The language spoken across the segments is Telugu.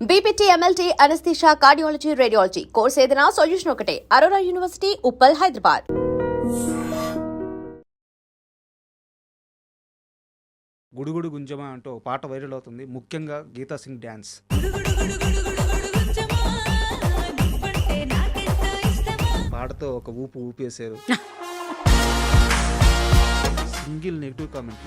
BPT, MLT, anaesthesia, cardiology, radiology course ఏదైనా సొల్యూషన్ ఒకటే. Aurora university, Uppal, Hyderabad. గుడుగుడు గుంజమా అంటూ ఒక పాట వైరల్ అవుతుంది, ముఖ్యంగా గీతా సింగ్ డ్యాన్స్. పాటతో ఒక ఊపు ఊపేశారు. సింగిల్ నెగిటివ్ కామెంట్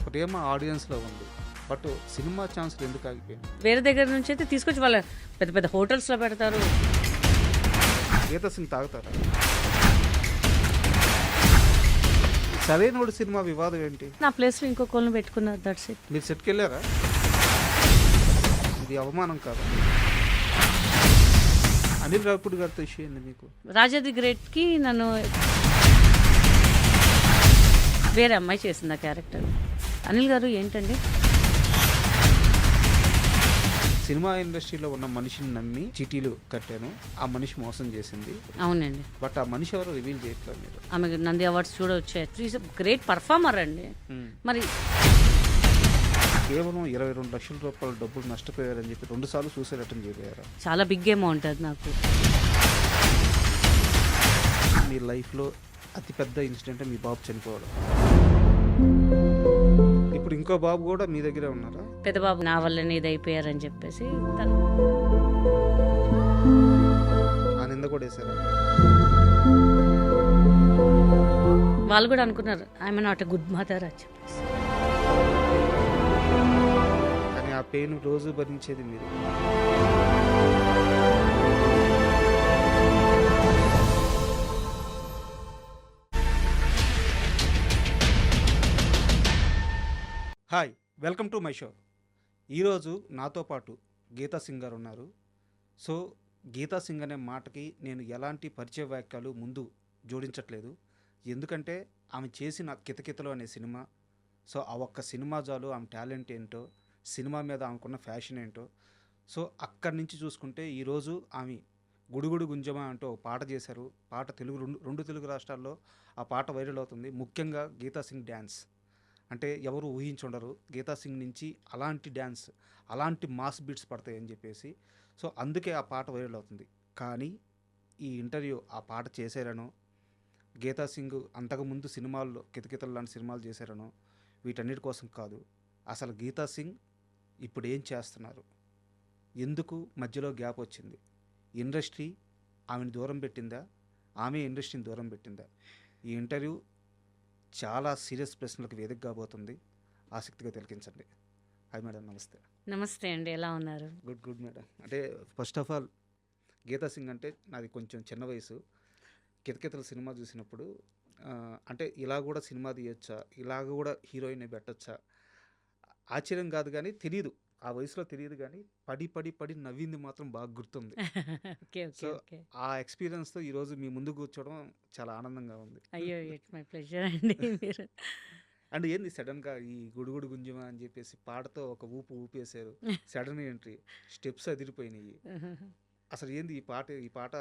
ఒకటేమో ఆడియన్స్లో ఉంది, బట్ సినిమా ఛాన్స్లు ఎందుకు ఆగిపోయింది? వేరే దగ్గర నుంచి అయితే తీసుకొచ్చి వాళ్ళ పెద్ద పెద్ద హోటల్స్లో పెడతారు. గీతా సింగ్ తాగుతారా? సరైనోడు సినిమా వివాదం ఏంటి? నా ప్లేస్లో ఇంకొకళ్ళని పెట్టుకున్నారు, దట్స్ ఇట్. మీరు సెట్కి వెళ్ళారా? ఇది అవమానం కాదు. అనిల్ రావిపూడి గారితో ఇష్యూ ఏంది మీకు? రాజా ది గ్రేట్కి నన్ను వేరే అమ్మాయి చేసింది ఆ క్యారెక్టర్. అనిల్ గారు ఏంటండి, సినిమా ఇండస్ట్రీలో ఉన్న మనిషిని నమ్మి చీటీలు కట్టాను, ఆ మనిషి మోసం చేసింది. అవునండి, బట్ ఆ మనిషి ఎవరు రివీల్ చేయట్లేదు మీరు. ఆమె నంది అవార్డ్స్ కూడా వచ్చాయి. ఈజ్ గ్రేట్ పర్ఫార్మర్ అండి. మరి కేవలం 22 లక్షల రూపాయల డబ్బులు నష్టపోయారని చెప్పి 2 సార్లు సూసైడ్ అటెంప్ట్ చేయలేరా? చాలా బిగ్ అమౌంట్ అది నాకు. మీ లైఫ్లో అతిపెద్ద ఇన్సిడెంట్ మీ బాబు చనిపోవడం. ఇప్పుడు ఇంకో బాబు కూడా మీ దగ్గరే ఉన్నారా? పెద్ద బాబు నా వల్లనే ఇది అయిపోయారని చెప్పేసి తను ఆ నింద కూడా వేసారా? వాళ్ళు కూడా అనుకున్నారు I'm not a good mother అని చెప్పేసి. కానీ ఆ పెయిన్ రోజు భరించేది మీరు. Hi, welcome to my show. ఈరోజు నాతో పాటు గీతా సింగ్ గారు ఉన్నారు. సో గీతా సింగ్ అనే మాటకి నేను ఎలాంటి పరిచయ వాక్యాలు ముందు జోడించట్లేదు, ఎందుకంటే ఆమె చేసిన కితకితలు అనే సినిమా, సో ఆ ఒక్క సినిమా చాలు ఆమె టాలెంట్ ఏంటో, సినిమా మీద ఆమెకున్న ఫ్యాషన్ ఏంటో. సో అక్కడి నుంచి చూసుకుంటే ఈరోజు ఆమె గుడుగుడు గుంజమా అంటూ ఒక పాట చేశారు. పాట రెండు తెలుగు రాష్ట్రాల్లో ఆ పాట వైరల్ అవుతుంది, ముఖ్యంగా గీతా సింగ్ డ్యాన్స్. అంటే ఎవరు ఊహించుండరు గీతా సింగ్ నుంచి అలాంటి డ్యాన్స్, అలాంటి మాస్ బీట్స్ పడతాయని చెప్పేసి. సో అందుకే ఆ పాట వైరల్ అవుతుంది. కానీ ఈ ఇంటర్వ్యూ ఆ పాట చేశారనో, గీతా సింగ్ అంతకుముందు సినిమాల్లో కితకితలు లాంటి సినిమాలు చేశారనో, వీటన్నిటి కోసం కాదు. అసలు గీతా సింగ్ ఇప్పుడు ఏం చేస్తున్నారు, ఎందుకు మధ్యలో గ్యాప్ వచ్చింది, ఇండస్ట్రీ ఆమెను దూరం పెట్టిందా, ఆమె ఇండస్ట్రీని దూరం పెట్టిందా? ఈ ఇంటర్వ్యూ చాలా సీరియస్ ప్రశ్నలకు వేదిక కాబోతుంది, ఆసక్తిగా తిలకించండి. హాయ్ మేడం, నమస్తే. నమస్తే అండి, ఎలా ఉన్నారు? Good madam. అంటే first of all Geetha Singh అంటే నాది కొంచెం చిన్న వయసు. కితకితల సినిమా చూసినప్పుడు అంటే ఇలా కూడా సినిమా తీయొచ్చా, ఇలాగ కూడా హీరోయిన్ పెట్టచ్చా, ఆశ్చర్యం కాదు కానీ తెలియదు, ఆ వయసులో తెలియదు, కానీ పడి పడి పడి నవ్వింది మాత్రం బాగా గుర్తుంది. సో ఆ ఎక్స్పీరియన్స్తో ఈరోజు మీ ముందు కూర్చోవడం చాలా ఆనందంగా ఉంది. అయ్యో, ఇట్స్ మై ప్లెజర్ అండి. మీరు అండ్ ఏంది సడన్గా ఈ గుడుగుడు గుంజమా అని చెప్పేసి పాటతో ఒక ఊపు ఊపేశారు, సడన్ ఎంట్రీ, స్టెప్స్ అదిరిపోయినాయి. అసలు ఏంది ఈ పాట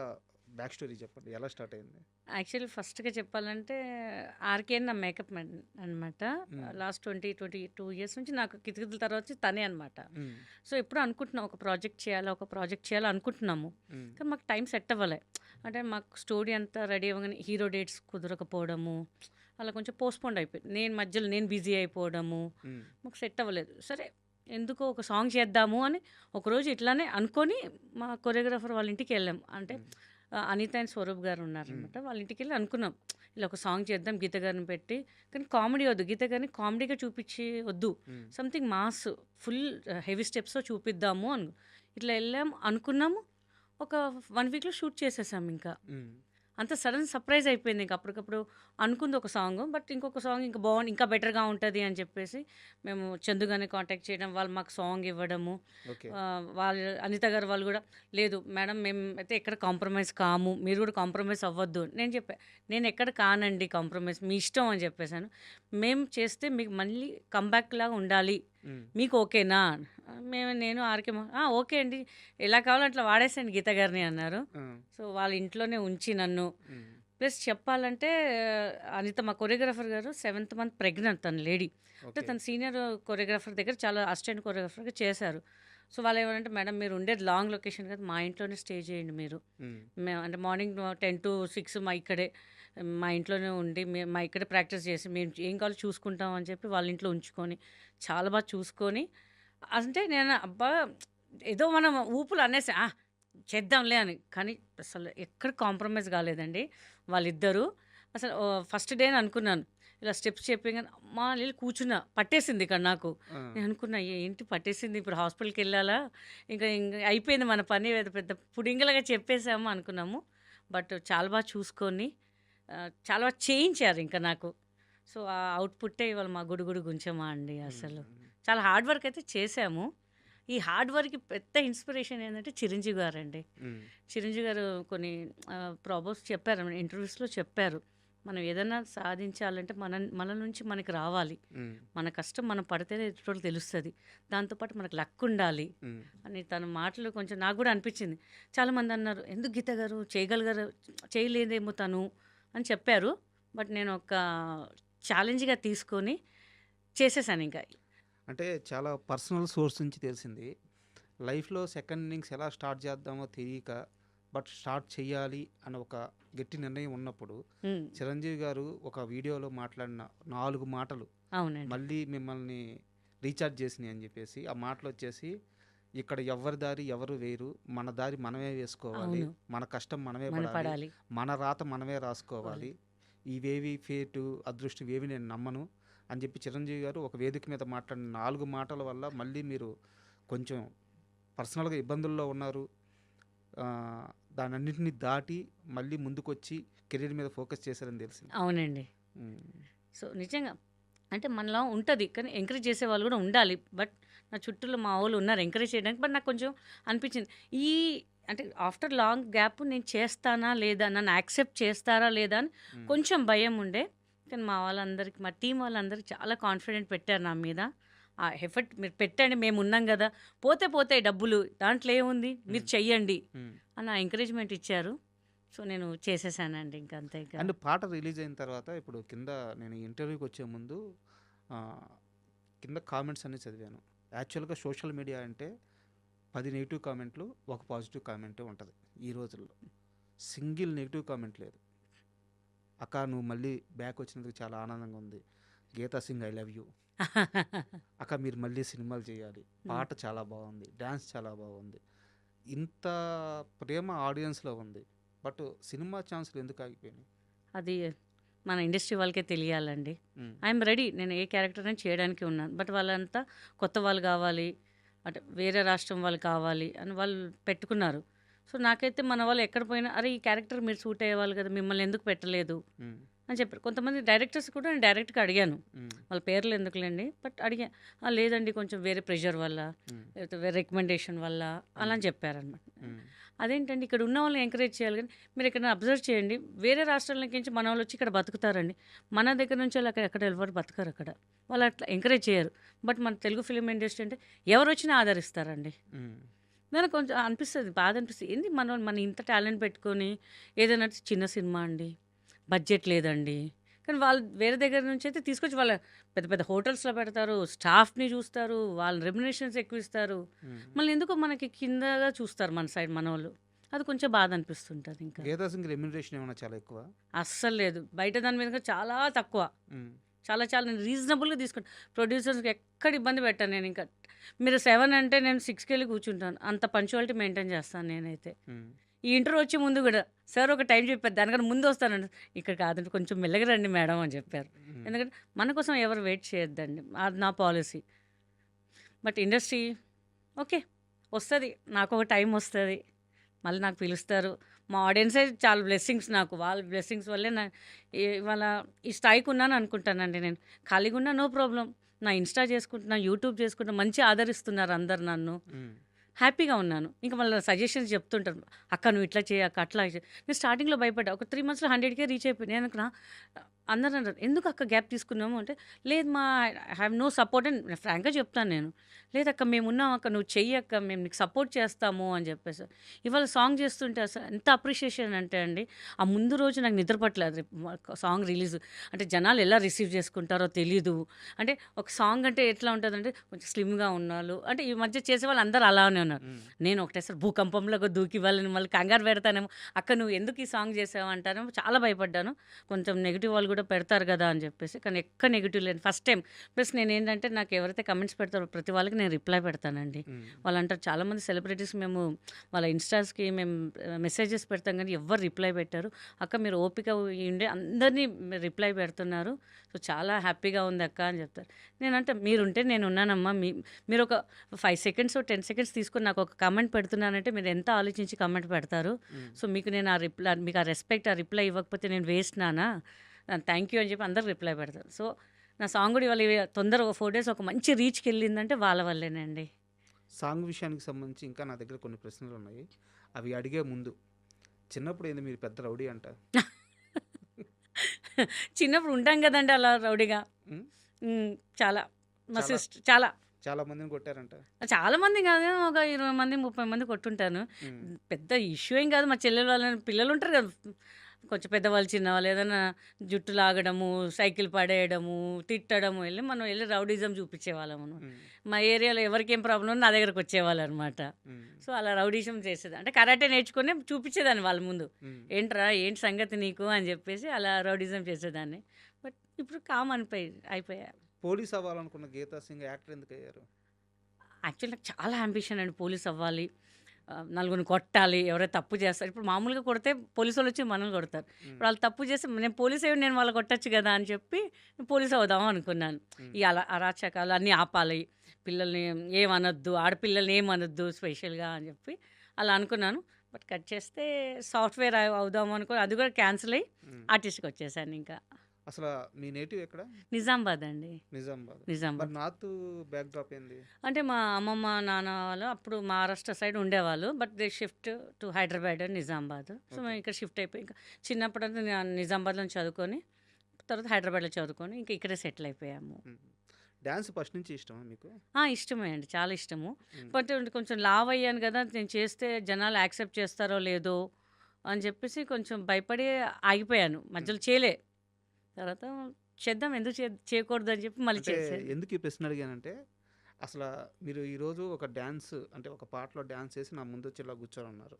బ్యాక్ స్టోరీ చెప్పండి, ఎలా స్టార్ట్ అయింది? యాక్చువల్లీ ఫస్ట్గా చెప్పాలంటే ఆర్కే నా మేకప్ మ్యాన్ అనమాట. లాస్ట్ 22 ఇయర్స్ నుంచి నాకు కితకితల తర్వాత వచ్చి తనే అనమాట. సో ఎప్పుడు అనుకుంటున్నాం ఒక ప్రాజెక్ట్ చేయాలి అనుకుంటున్నాము, కానీ మాకు టైం సెట్ అవ్వలే. అంటే మాకు స్టోరీ అంతా రెడీ అవ్వగానే హీరో డేట్స్ కుదరకపోవడము, అలా కొంచెం పోస్ట్పోండ్ అయిపోయింది. మధ్యలో నేను బిజీ అయిపోవడము, మాకు సెట్ అవ్వలేదు. సరే ఎందుకో ఒక సాంగ్ చేద్దాము అని ఒకరోజు ఇట్లానే అనుకొని మా కొరియోగ్రాఫర్ వాళ్ళ ఇంటికి వెళ్ళాం. అంటే అనిత అండ్ స్వరూప్ గారు ఉన్నారనమాట, వాళ్ళ ఇంటికి వెళ్ళి అనుకున్నాం ఇలా ఒక సాంగ్ చేద్దాం గీత గారిని పెట్టి, కానీ కామెడీ వద్దు, గీత గారిని కామెడీగా చూపించి వద్దు, something mass full heavy steps చూపిద్దాము అని ఇట్లా వెళ్ళాం అనుకున్నాము. ఒక 1 వీక్లో షూట్ చేసేసాం. ఇంకా అంత సడన్ సర్ప్రైజ్ అయిపోయింది. ఇంకా అప్పటికప్పుడు అనుకుంది ఒక సాంగ్, బట్ ఇంకొక సాంగ్ ఇంకా బాగుంది, ఇంకా బెటర్గా ఉంటుంది అని చెప్పేసి మేము చందుగానే కాంటాక్ట్ చేయడం, వాళ్ళు మాకు సాంగ్ ఇవ్వడము. వాళ్ళు అనిత గారు వాళ్ళు కూడా లేదు మేడం మేము అయితే ఎక్కడ కాంప్రమైజ్ కాము, మీరు కూడా కాంప్రమైజ్ అవ్వద్దు. నేను ఎక్కడ కానండి కాంప్రమైజ్, మీ ఇష్టం అని చెప్పేసాను. మేము చేస్తే మీకు మళ్ళీ కంబ్యాక్ లాగా ఉండాలి, మీకు ఓకేనా? నేను ఆర్కే ఓకే అండి, ఎలా కావాలో అట్లా వాడేసాను గీత గారిని అన్నారు. సో వాళ్ళ ఇంట్లోనే ఉంచి నన్ను, ప్లస్ చెప్పాలంటే అనిత మా కొరియోగ్రాఫర్ గారు 7th మంత్ ప్రెగ్నెంట్, తన లేడీ. అంటే తన సీనియర్ కొరియోగ్రాఫర్ దగ్గర చాలా అసిస్టెంట్ కొరియోగ్రాఫర్గా చేశారు. సో వాళ్ళు ఏమంటే, మేడం మీరు ఉండేది లాంగ్ లొకేషన్ కదా, మా ఇంట్లోనే స్టే చేయండి మీరు. మేము అంటే మార్నింగ్ 10 to 6 మా ఇంట్లోనే ఉండి మా ఇక్కడే ప్రాక్టీస్ చేసి మేము ఏం కావాలో చూసుకుంటాం అని చెప్పి వాళ్ళ ఇంట్లో ఉంచుకొని చాలా బాగా చూసుకొని, అంటే నేను అబ్బా ఏదో మనం ఊపులు అనేసి చేద్దాంలే అని, కానీ అసలు ఎక్కడ కాంప్రమైజ్ కాలేదండి వాళ్ళిద్దరూ. అసలు ఫస్ట్ డే అనుకున్నాను ఇలా స్టెప్స్ చెప్పగానే అమ్మా వెళ్ళి కూర్చున్నా, పట్టేసింది ఇక్కడ నాకు. నేను అనుకున్నా ఏంటి పట్టేసింది, ఇప్పుడు హాస్పిటల్కి వెళ్ళాలా, ఇంకా ఇంకా అయిపోయింది మన పని, ఏదో పెద్ద పుడింగలాగా చెప్పేసాము అనుకున్నాము. బట్ చాలా బాగా చూసుకొని చాలా బాగా చేయించారు ఇంకా నాకు. సో ఆ అవుట్పుట్టే ఇవాళ మా గుడుగుడు గుంచమా అండి. అసలు చాలా హార్డ్ వర్క్ అయితే చేశాము. ఈ హార్డ్ వర్క్కి పెద్ద ఇన్స్పిరేషన్ ఏంటంటే చిరంజీవి గారు అండి. చిరంజీవి గారు కొన్ని ప్రాబ్లమ్స్ చెప్పారు, ఇంటర్వ్యూస్లో చెప్పారు, మనం ఏదైనా సాధించాలంటే మన నుంచి మనకి రావాలి, మన కష్టం మనం పడితేనే ఎదుటి తెలుస్తుంది, దాంతోపాటు మనకు లక్ ఉండాలి అని తన మాటలు కొంచెం నాకు కూడా అనిపించింది. చాలామంది అన్నారు ఎందుకు గీత గారు చేయగలగారు, చేయలేదేమో తను అని చెప్పారు. బట్ నేను ఒక ఛాలెంజ్గా తీసుకొని చేసేసాను. ఇంకా అంటే చాలా పర్సనల్ సోర్స్ నుంచి తెలిసింది. లైఫ్లో సెకండ్ ఇన్నింగ్స్ ఎలా స్టార్ట్ చేద్దామో తెలియక బట్ స్టార్ట్ చేయాలి అని ఒక గట్టి నిర్ణయం ఉన్నప్పుడు చిరంజీవి గారు ఒక వీడియోలో మాట్లాడిన 4 మాటలు అవునండి, మళ్ళీ మిమ్మల్ని రీఛార్జ్ చేసినాయి అని చెప్పేసి, ఆ మాటలు వచ్చేసి ఇక్కడ ఎవరి దారి ఎవరు వేరు, మన దారి మనమే వేసుకోవాలి, అవును, మన కష్టం మనమే మన పడాలి, పడాలి. మన రాత మనమే రాసుకోవాలి, ఇవేవి ఫేటు అదృష్టం ఇవేవి నేను నమ్మను అని చెప్పి చిరంజీవి గారు ఒక వేదిక మీద మాట్లాడిన 4 మాటల వల్ల మళ్ళీ మీరు కొంచెం పర్సనల్గా ఇబ్బందుల్లో ఉన్నారు. దానన్నింటినీ దాటి మళ్ళీ ముందుకొచ్చి కెరీర్ మీద ఫోకస్ చేశారని తెలిసింది. అవునండి. సో నిజంగా అంటే మనలో ఉంటుంది, కానీ ఎంకరేజ్ చేసే వాళ్ళు కూడా ఉండాలి. బట్ నా చుట్టూలో మా వాళ్ళు ఉన్నారు ఎంకరేజ్ చేయడానికి. బట్ నాకు కొంచెం అనిపించింది ఈ అంటే ఆఫ్టర్ లాంగ్ గ్యాప్ నేను చేస్తానా లేదా, నన్ను యాక్సెప్ట్ చేస్తారా లేదా అని కొంచెం భయం ఉండే. కానీ మా వాళ్ళందరికీ, మా టీం వాళ్ళందరికీ చాలా కాన్ఫిడెంట్ పెట్టారు నా మీద. ఆ ఎఫర్ట్ మీరు పెట్టండి, మేము ఉన్నాం కదా, పోతాయి డబ్బులు, దాంట్లో ఏముంది, మీరు చెయ్యండి అన్న ఎంకరేజ్మెంట్ ఇచ్చారు. సో నేను చేసేసానండి ఇంకా అంతే. అండ్ పాట రిలీజ్ అయిన తర్వాత ఇప్పుడు కింద నేను ఇంటర్వ్యూకి వచ్చే ముందు కింద కామెంట్స్ అన్ని చదివాను. యాక్చువల్గా సోషల్ మీడియా అంటే 10 నెగిటివ్ కామెంట్లు, ఒక పాజిటివ్ కామెంటే ఉంటుంది. ఈ రోజుల్లో సింగిల్ నెగిటివ్ కామెంట్ లేదు. అక్క నువ్వు మళ్ళీ బ్యాక్ వచ్చినందుకు చాలా ఆనందంగా ఉంది, Geeta Singh I love you, అక్క మీరు మళ్ళీ సినిమాలు చేయాలి, పాట చాలా బాగుంది, డ్యాన్స్ చాలా బాగుంది, ఇంత ప్రేమ ఆడియన్స్లో ఉంది, బట్ సినిమా ఛాన్సులు ఎందుకు ఆగిపోయినాయి? అది మన ఇండస్ట్రీ వాళ్ళకే తెలియాలండి. ఐఎమ్ రెడీ, నేను ఏ క్యారెక్టర్ అని చేయడానికి ఉన్నాను. బట్ వాళ్ళంతా కొత్త వాళ్ళు కావాలి, అంటే వేరే రాష్ట్రం వాళ్ళు కావాలి అని వాళ్ళు పెట్టుకున్నారు. సో నాకైతే మన వాళ్ళు ఎక్కడ పోయినా అరే ఈ క్యారెక్టర్ మీరు సూట్ అయ్యేవాళ్ళు కదా, మిమ్మల్ని ఎందుకు పెట్టలేదు అని చెప్పారు. కొంతమంది డైరెక్టర్స్ కూడా నేను డైరెక్ట్గా అడిగాను, వాళ్ళ పేర్లు ఎందుకులేండి, బట్ అడిగా లేదండి కొంచెం వేరే ప్రెషర్ వల్ల, లేకపోతే వేరే రికమెండేషన్ వల్ల అలా అని చెప్పారనమాట. అదేంటండి ఇక్కడ ఉన్న వాళ్ళని ఎంకరేజ్ చేయాలి, కానీ మీరు ఇక్కడ అబ్జర్వ్ చేయండి, వేరే రాష్ట్రాలకి నుంచి మన వాళ్ళు వచ్చి ఇక్కడ బతుకుతారండి, మన దగ్గర నుంచి వాళ్ళు ఎక్కడ ఎవరు బతకరు, అక్కడ వాళ్ళు అట్లా ఎంకరేజ్ చేయరు. బట్ మన తెలుగు ఫిలిం ఇండస్ట్రీ అంటే ఎవరు వచ్చినా ఆదరిస్తారండి. నాకు కొంచెం అనిపిస్తుంది, బాధ అనిపిస్తుంది, ఏంది మన ఇంత టాలెంట్ పెట్టుకొని ఏదైనా చిన్న సినిమా అండి, బడ్జెట్ లేదండి, కానీ వాళ్ళు వేరే దగ్గర నుంచి అయితే తీసుకొచ్చి వాళ్ళ పెద్ద పెద్ద హోటల్స్లో పెడతారు, స్టాఫ్ని చూస్తారు, వాళ్ళ రెమ్యునరేషన్స్ ఎక్కువ ఇస్తారు, మళ్ళీ ఎందుకో మనకి కిందగా చూస్తారు మన సైడ్ మన వాళ్ళు. అది కొంచెం బాధ అనిపిస్తుంటుంది. ఇంకా గీతా సింగ్ రెమ్యునరేషన్ ఏమైనా చాలా ఎక్కువ? అస్సలు లేదు, బయట దాని మీద చాలా తక్కువ, చాలా నేను రీజనబుల్గా తీసుకుంటాను. ప్రొడ్యూసర్స్కి ఎక్కడ ఇబ్బంది పెట్టాను నేను. ఇంకా మీరు 7 అంటే నేను 6కి వెళ్ళి కూర్చుంటాను, అంత పంచువాలిటీ మెయింటైన్ చేస్తాను నేనైతే. ఈ ఇంటర్వ్యూ వచ్చే ముందు కూడా సార్ ఒక టైం చెప్పారు, దానికన్నా ముందు వస్తానండి, ఇక్కడ కాదండి కొంచెం మెల్లగా రండి మేడం అని చెప్పారు. ఎందుకంటే మన కోసం ఎవరు వెయిట్ చేయొద్దండి, అది నా పాలసీ. బట్ ఇండస్ట్రీ ఓకే వస్తుంది, నాకు ఒక టైం వస్తుంది, మళ్ళీ నాకు పిలుస్తారు. మా ఆడియన్సే చాలా బ్లెస్సింగ్స్, నాకు వాళ్ళ బ్లెస్సింగ్స్ వల్లే ఇవాళ ఈ స్థాయికి ఉన్నాను అనుకుంటానండి. నేను ఖాళీగా ఉన్నా నో ప్రాబ్లం, నా ఇన్స్టా చేసుకుంటున్నా, యూట్యూబ్ చేసుకుంటున్నా, మంచి ఆదరిస్తున్నారు అందరు నన్ను, హ్యాపీగా ఉన్నాను. ఇంకా మళ్ళీ సజెషన్స్ చెప్తుంటారు, అక్క నువ్వు ఇట్లా చేయి, అక్క అట్లా చేయి. నేను స్టార్టింగ్లో భయపడ్డా, ఒక 3 monthsలో 100K రీచ్ అయిపోయింది. నేను అనుకున్నా అందరూ అన్నారు, "ఎందుకు అక్క గ్యాప్ తీసుకున్నాము?" అంటే, "లేదు మా ఐ హావ్ నో సపోర్ట్" అని ఫ్రాంక్‌గా చెప్తాను నేను. "లేదక్క మేమున్నాం అక్క, నువ్వు చెయ్యి అక్క, మేము నీకు సపోర్ట్ చేస్తాము" అని చెప్పేసి. ఇవాళ సాంగ్ చేస్తుంటే అసలు ఎంత అప్రిషియేషన్ అంటే అండి, ఆ ముందు రోజు నాకు నిద్ర పట్టలేదు. సాంగ్ రిలీజ్ అంటే జనాలు ఎలా రిసీవ్ చేసుకుంటారో తెలీదు. అంటే ఒక సాంగ్ అంటే ఎట్లా ఉంటుందంటే కొంచెం స్లిమ్‌గా ఉన్నోళ్ళు అంటే ఈ మధ్య చేసేవాళ్ళు అందరూ అలానే ఉన్నారు. నేను ఒకటేసారి భూకంపంలాగా దూకి వాళ్ళని మళ్ళీ కంగారు పెడతానేమో, "అక్క నువ్వు ఎందుకు ఈ సాంగ్ చేసావు" అంటారేమో, చాలా భయపడ్డాను. కొంచెం నెగిటివ్ వాళ్ళు కూడా పెడతారు కదా అని చెప్పేసి, కానీ ఎక్క నెగిటివ్ లేదు ఫస్ట్ టైం. ప్లస్ నేనేంటంటే నాకు ఎవరైతే కమెంట్స్ పెడతారో ప్రతి వాళ్ళకి నేను రిప్లై పెడతానండి. వాళ్ళు అంటారు, చాలామంది సెలబ్రిటీస్ మేము వాళ్ళ ఇన్స్టాస్కి మేము మెసేజెస్ పెడతాం కానీ ఎవ్వరు రిప్లై పెట్టారు. అక్క మీరు ఓపిక ఉండే అందరినీ రిప్లై పెడుతున్నారు, సో చాలా హ్యాపీగా ఉంది అక్క అని చెప్తారు. నేనంటే మీరుంటే నేను ఉన్నానమ్మా, మీరు ఒక 5 సెకండ్స్ 10 సెకండ్స్ తీసుకొని నాకు ఒక కమెంట్ పెడుతున్నానంటే మీరు ఎంత ఆలోచించి కమెంట్ పెడతారు. సో మీకు నేను ఆ రిప్లై, మీకు ఆ రెస్పెక్ట్ ఆ రిప్లై ఇవ్వకపోతే నేను వేస్ట్ నానా, థ్యాంక్ యూ అని చెప్పి అందరు రిప్లై పెడతారు. సో నా సాంగ్ కూడా ఇవాళ తొందరగా 4 డేస్ ఒక మంచి రీచ్కి వెళ్ళిందంటే వాళ్ళ వల్లేనండి. సాంగ్ విషయానికి సంబంధించి ఇంకా నా దగ్గర కొన్ని ప్రశ్నలు ఉన్నాయి. అవి అడిగే ముందు చిన్నప్పుడు ఏంది మీరు పెద్ద రౌడీ అంట? చిన్నప్పుడు ఉంటాం కదండి అలా రౌడీగా. ఉమ్, చాలా మా చాలా సిస్టర్ చాలా చాలా మందిని కొట్టారంట. చాలా మంది కాదు, ఒక 20 మంది 30 మంది కొట్టుంటాను. ఉమ్, పెద్ద ఇష్యూ ఏం కాదు. మా చెల్లెలు వాళ్ళని పిల్లలు ఉంటారు కదా, కొంచెం పెద్దవాళ్ళు చిన్నవాళ్ళు ఏదైనా జుట్టు లాగడము, సైకిల్ పడేయడము, తిట్టడము, మనం వెళ్ళి రౌడీజం చూపించేవాళ్ళము. ఉమ్, మా ఏరియాలో ఎవరికి ఏం ప్రాబ్లం ఉన్నా నా దగ్గరకు వచ్చేవాళ్ళు అనమాట. ఉమ్, సో అలా రౌడీజం చేసేది అంటే కరాటే నేర్చుకుని చూపించేదాన్ని వాళ్ళ ముందు, ఉమ్. ఏంట్రా ఏంటి సంగతి నీకు అని చెప్పేసి అలా రౌడీజం చేసేదాన్ని. బట్ ఇప్పుడు కామ్ అయిపోయా. పోలీస్ అవ్వాలనుకున్న గీతా సింగ్ యాక్టర్ ఎందుకు అయ్యారు? యాక్చువల్లీ నాకు చాలా అంబిషన్ అండి, పోలీస్ అవ్వాలి, నలుగురిని కొట్టాలి, ఎవరైతే తప్పు చేస్తారు. ఇప్పుడు మామూలుగా కొడితే పోలీసు వాళ్ళు వచ్చి మనల్ని కొడతారు. ఇప్పుడు వాళ్ళు తప్పు చేస్తే నేను పోలీస్ అయ్యి నేను వాళ్ళు కొట్టచ్చు కదా అని చెప్పి పోలీస్ అవుదాం అనుకున్నాను. ఈ అరాచకాలు అన్నీ ఆపాలి, పిల్లల్ని ఏమనొద్దు, ఆడపిల్లల్ని ఏమనొద్దు స్పెషల్గా అని చెప్పి అలా అనుకున్నాను. బట్ కట్ చేస్తే సాఫ్ట్వేర్ అవుదాం అనుకో, అది కూడా క్యాన్సిల్ అయ్యి ఆర్టిస్ట్కి వచ్చేసాను. ఇంకా అసలు మీ నేటివ్ ఎక్కడ? నిజామాబాద్ అండి. నిజామాబాద్. నిజామాబాద్ మరి నార్త్ బ్యాక్ డ్రాప్ ఏంది? అంటే మా అమ్మమ్మ నాన్న వాళ్ళు అప్పుడు మహారాష్ట్ర సైడ్ ఉండేవాళ్ళు, but they shift to Hyderabad and Nizamabad. So మేము ఇక్కడ షిఫ్ట్ అయిపోయి ఇంకా చిన్నప్పుడంతా నేను నిజామాబాద్లో చదువుకొని తర్వాత హైదరాబాద్లో చదువుకొని ఇంకా ఇక్కడే సెటిల్ అయిపోయాము. డ్యాన్స్ ఫస్ట్ నుంచి ఇష్టమా మీకు? ఇష్టమే అండి, చాలా ఇష్టము. బట్ కొంచెం లావ్ అయ్యాను కదా, నేను చేస్తే జనాలు యాక్సెప్ట్ చేస్తారో లేదో అని చెప్పేసి కొంచెం భయపడి ఆగిపోయాను, మధ్యలో చేయలే. తర్వాత చేద్దాం, ఎందుకు చేయకూడదు అని చెప్పి మళ్ళీ అంటే చేశాను. ఎందుకు ఈ ప్రశ్న అడిగానంటే అసలు మీరు ఈరోజు ఒక డ్యాన్స్ అంటే ఒక పాటలో డ్యాన్స్ చేసి నా ముందు వచ్చి ఇలా కూర్చొని ఉన్నారు,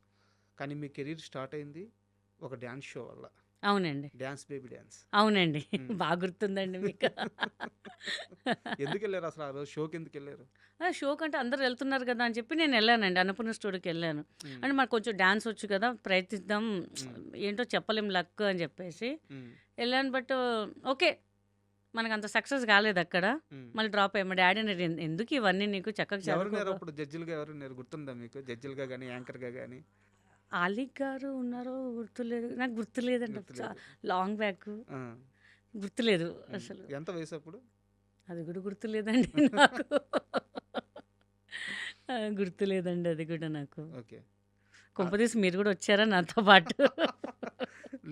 కానీ మీ కెరీర్ స్టార్ట్ అయింది ఒక డ్యాన్స్ షో వల్ల. అవునండి, డ్యాన్స్ బేబీ డ్యాన్స్. అవునండి. బాగా గుర్తుందండి మీకు. ఎందుకు వెళ్ళారు అసలు ఆ రోజు షోకి? ఎందుకు వెళ్ళారు? షో కంటే అందరు వెళ్తున్నారు కదా అని చెప్పి నేను వెళ్ళానండి, అన్నపూర్ణ స్టూడియోకి వెళ్ళాను. అంటే మాకు కొంచెం డ్యాన్స్ వచ్చు కదా, ప్రయత్నిద్దాం, ఏంటో చెప్పలేం లక్ అని చెప్పేసి వెళ్ళాను. బట్ ఓకే, మనకు అంత సక్సెస్ కాలేదు అక్కడ. మళ్ళీ డ్రాప్ అయ్యా. మా డాడీ అన్నాడు, ఎందుకు ఇవన్నీ నీకు చక్కగా ఎవరున్నారు చదువుకో." అప్పుడు జడ్జిలుగా? ఎవరున్నారు గుర్తుందా మీకు? జడ్జిలుగా కానీ యాంకర్గా కానీ? ఆలిక్ గారు ఉన్నారో గుర్తులేదు, నాకు గుర్తులేదండి. గుర్తులేదు. లాంగ్ బ్యాక్ గుర్తులేదు అసలు. ఎంత వయసు అప్పుడు? అది కూడా గుర్తులేదండి నాకు. గుర్తులేదండి అది కూడా నాకు. ఓకే. కొంపదీసి మీరు కూడా వచ్చారా నాతో పాటు?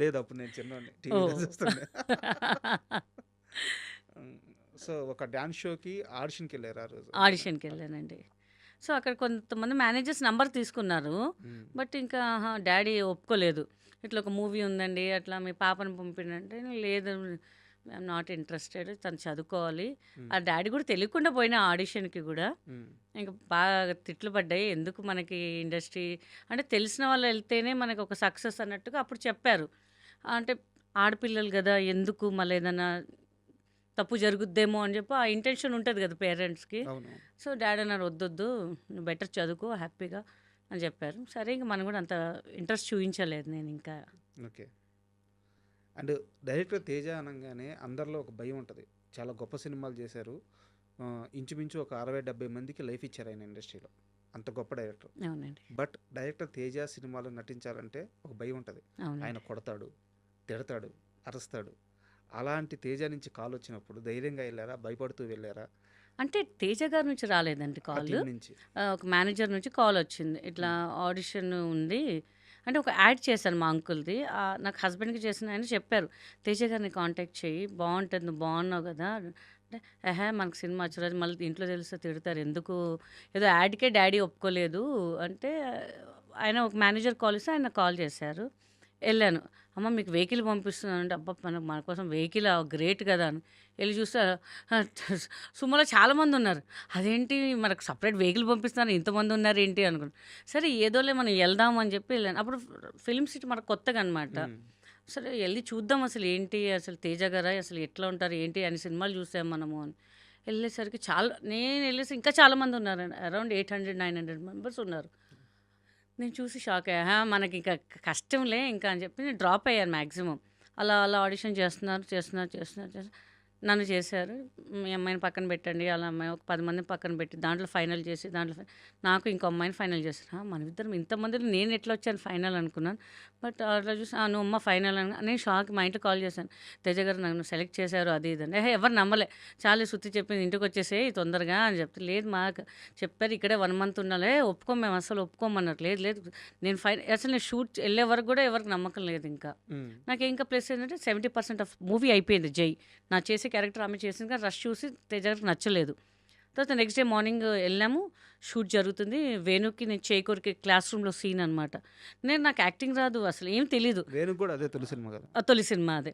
లేదు, అప్పుడు నేను చిన్నవాడిని, ఓ టీవీలో చూస్తుండే. సో ఒక డ్యాన్స్ షోకి ఆడిషన్కి వెళ్ళారు ఆ రోజు? ఆడిషన్కి వెళ్ళానండి. సో అక్కడ కొంతమంది మేనేజర్స్ నంబర్ తీసుకున్నారు, బట్ ఇంకా డాడీ ఒప్పుకోలేదు. ఇట్లా ఒక మూవీ ఉందండి, అట్లా మీ పాపను పంపినంటే, లేదు ఐఎమ్ నాట్ ఇంట్రెస్టెడ్, తను చదువుకోవాలి. ఆ డాడీ కూడా తెలియకుండా పోయిన ఆడిషన్కి కూడా. ఇంకా బాగా తిట్లు పడ్డాయి, ఎందుకు మనకి ఇండస్ట్రీ అంటే తెలిసిన వాళ్ళు వెళ్తేనే మనకు ఒక సక్సెస్ అన్నట్టుగా అప్పుడు చెప్పారు. అంటే ఆడపిల్లలు కదా, ఎందుకు మళ్ళీ ఏదైనా తప్పు జరుగుద్దేమో అని చెప్పి ఆ ఇంటెన్షన్ ఉంటుంది కదా పేరెంట్స్కి. అవును. సో డాడీ అన్నారు, వద్దొద్దు నువ్వు బెటర్ చదువుకో హ్యాపీగా అని చెప్పారు. సరే ఇంకా మనం కూడా అంత ఇంట్రెస్ట్ చూపించలేదు నేను ఇంకా. ఓకే. అండ్ డైరెక్టర్ తేజ అనగానే అందరిలో ఒక భయం ఉంటుంది. చాలా గొప్ప సినిమాలు చేశారు, ఇంచుమించు ఒక 60-70 మందికి లైఫ్ ఇచ్చారు ఆయన ఇండస్ట్రీలో, అంత గొప్ప డైరెక్టర్. అవునండి, బట్ డైరెక్టర్ తేజ సినిమాలో నటించాలంటే ఒక భయం ఉంటుంది. అవునండి. ఆయన కొడతాడు, తిడతాడు, అరుస్తాడు. అలాంటి తేజ నుంచి కాల్ వచ్చినప్పుడు ధైర్యంగా వెళ్ళారా, భయపడుతూ వెళ్ళారా? అంటే తేజ గారి నుంచి రాలేదండి ఆ కాల్, టీం నుంచి? ఒక మేనేజర్ నుంచి కాల్ వచ్చింది, ఇట్లా ఆడిషన్ ఉంది అంటే ఒక యాడ్ చేశాను మా అంకుల్‌ది. నాకు హస్బెండ్‌కి చేసిన ఆయన చెప్పారు. "తేజ గారిని కాంటాక్ట్ చెయ్యి. బావుంటది. నువ్వు బాగున్నావు గదా!" అంటే, "ఎహే! మనకు సినిమా వచ్చేరోజు మళ్ళీ ఇంట్లో తెలిస్తే తిడతారు. ఎందుకు ఏదో యాడ్‌కే డ్యాడీ ఒప్పుకోలేదు" అంటే ఆయన ఒక మేనేజర్ కాల్ ఇస్తే ఆయన కాల్ చేశారు. ఎళ్ళాను. "అమ్మ మీకు వెహికల్ పంపిస్తున్నానంటే" అబ్బా! మన కోసం వెహికలా గ్రేట్ కదా! అని. ఎళ్లి చూస్తే సుమోలో చాలామందున్నారు. అదేంటి మనకు సెపరేట్ వెహికల్ పంపిస్తున్నారు ఇంతమందున్నారేంటి అనుకున్నా. సరే ఏదోలే మనం ఎళ్దాం అని చెప్పి ఎళ్ళాను. అప్పుడు ఫిల్మ్ సిటీ మనకు కొత్తగనమాట. హ్మ్. సరే ఎళ్లి చూద్దాం అసలు ఏంటి అసలు 'తేజ' గారా అసలు ఎట్లా ఉంటారు ఏంటి అని సినిమాలు చూసాం మనము అని. ఎళ్ళేసరికి నేను ఎళ్ళేసి ఇంకా చాలామందున్నారండి. అరౌండ్ 800, 900 మెంబర్స్ ఉన్నారు. నేను చూసి షాక్ అయ్యా. మనకింక కష్టంలే ఇంకా అని చెప్పి నేను డ్రాప్ అయ్యాను మాక్సిమం. అలా ఆడిషన్ చేస్తున్నారు. నన్ను చేశారు. మీ అమ్మాయిని పక్కన పెట్టండి. అలా అమ్మాయి ఒక 10 మందిని పక్కన పెట్టి దాంట్లో ఫైనల్ చేసి నాకు ఇంకో అమ్మాయిని ఫైనల్ చేశారు. మనమిద్దరం ఇంతమందిలో నేను ఎట్లా వచ్చాను ఫైనల్ అనుకున్నాను. బట్ అట్లా చూసి నువ్వు అమ్మ ఫైనల్ అని నేను షాక్. మా ఇంట్లో కాల్ చేశాను. తేజ గారు నన్ను సెలెక్ట్ చేశారు అది ఇది అని. ఎవరు నమ్మలే. చాలు శృతి చెప్పింది ఇంటికి వచ్చేసేయి తొందరగా అని చెప్తే లేదు మాకు చెప్పారు ఇక్కడే 1 మంత్ ఉండాలి. మేము అసలు ఒప్పుకోమన్నారు. లేదు నేను అసలు నేను షూట్ వెళ్ళే వరకు కూడా ఎవరికి నమ్మకం లేదు ఇంకా. నాకు ఇంకా ప్లస్ ఏంటంటే 70% ఆఫ్ మూవీ అయిపోయింది 'జై'. నా చేసే క్యారెక్టర్ ఆమె చేసింది కానీ రష్ చూసి తేజ గారికి నచ్చలేదు. తర్వాత నెక్స్ట్ డే మార్నింగ్ వెళ్ళాము. షూట్ జరుగుతుంది. వేణుకి నేను చేకూరికి క్లాస్ రూమ్లో సీన్ అనమాట. నాకు యాక్టింగ్ రాదు అసలు ఏం తెలీదు. వేణుకి కూడా అదే తొలి సినిమా కదా. తొలి సినిమా అదే.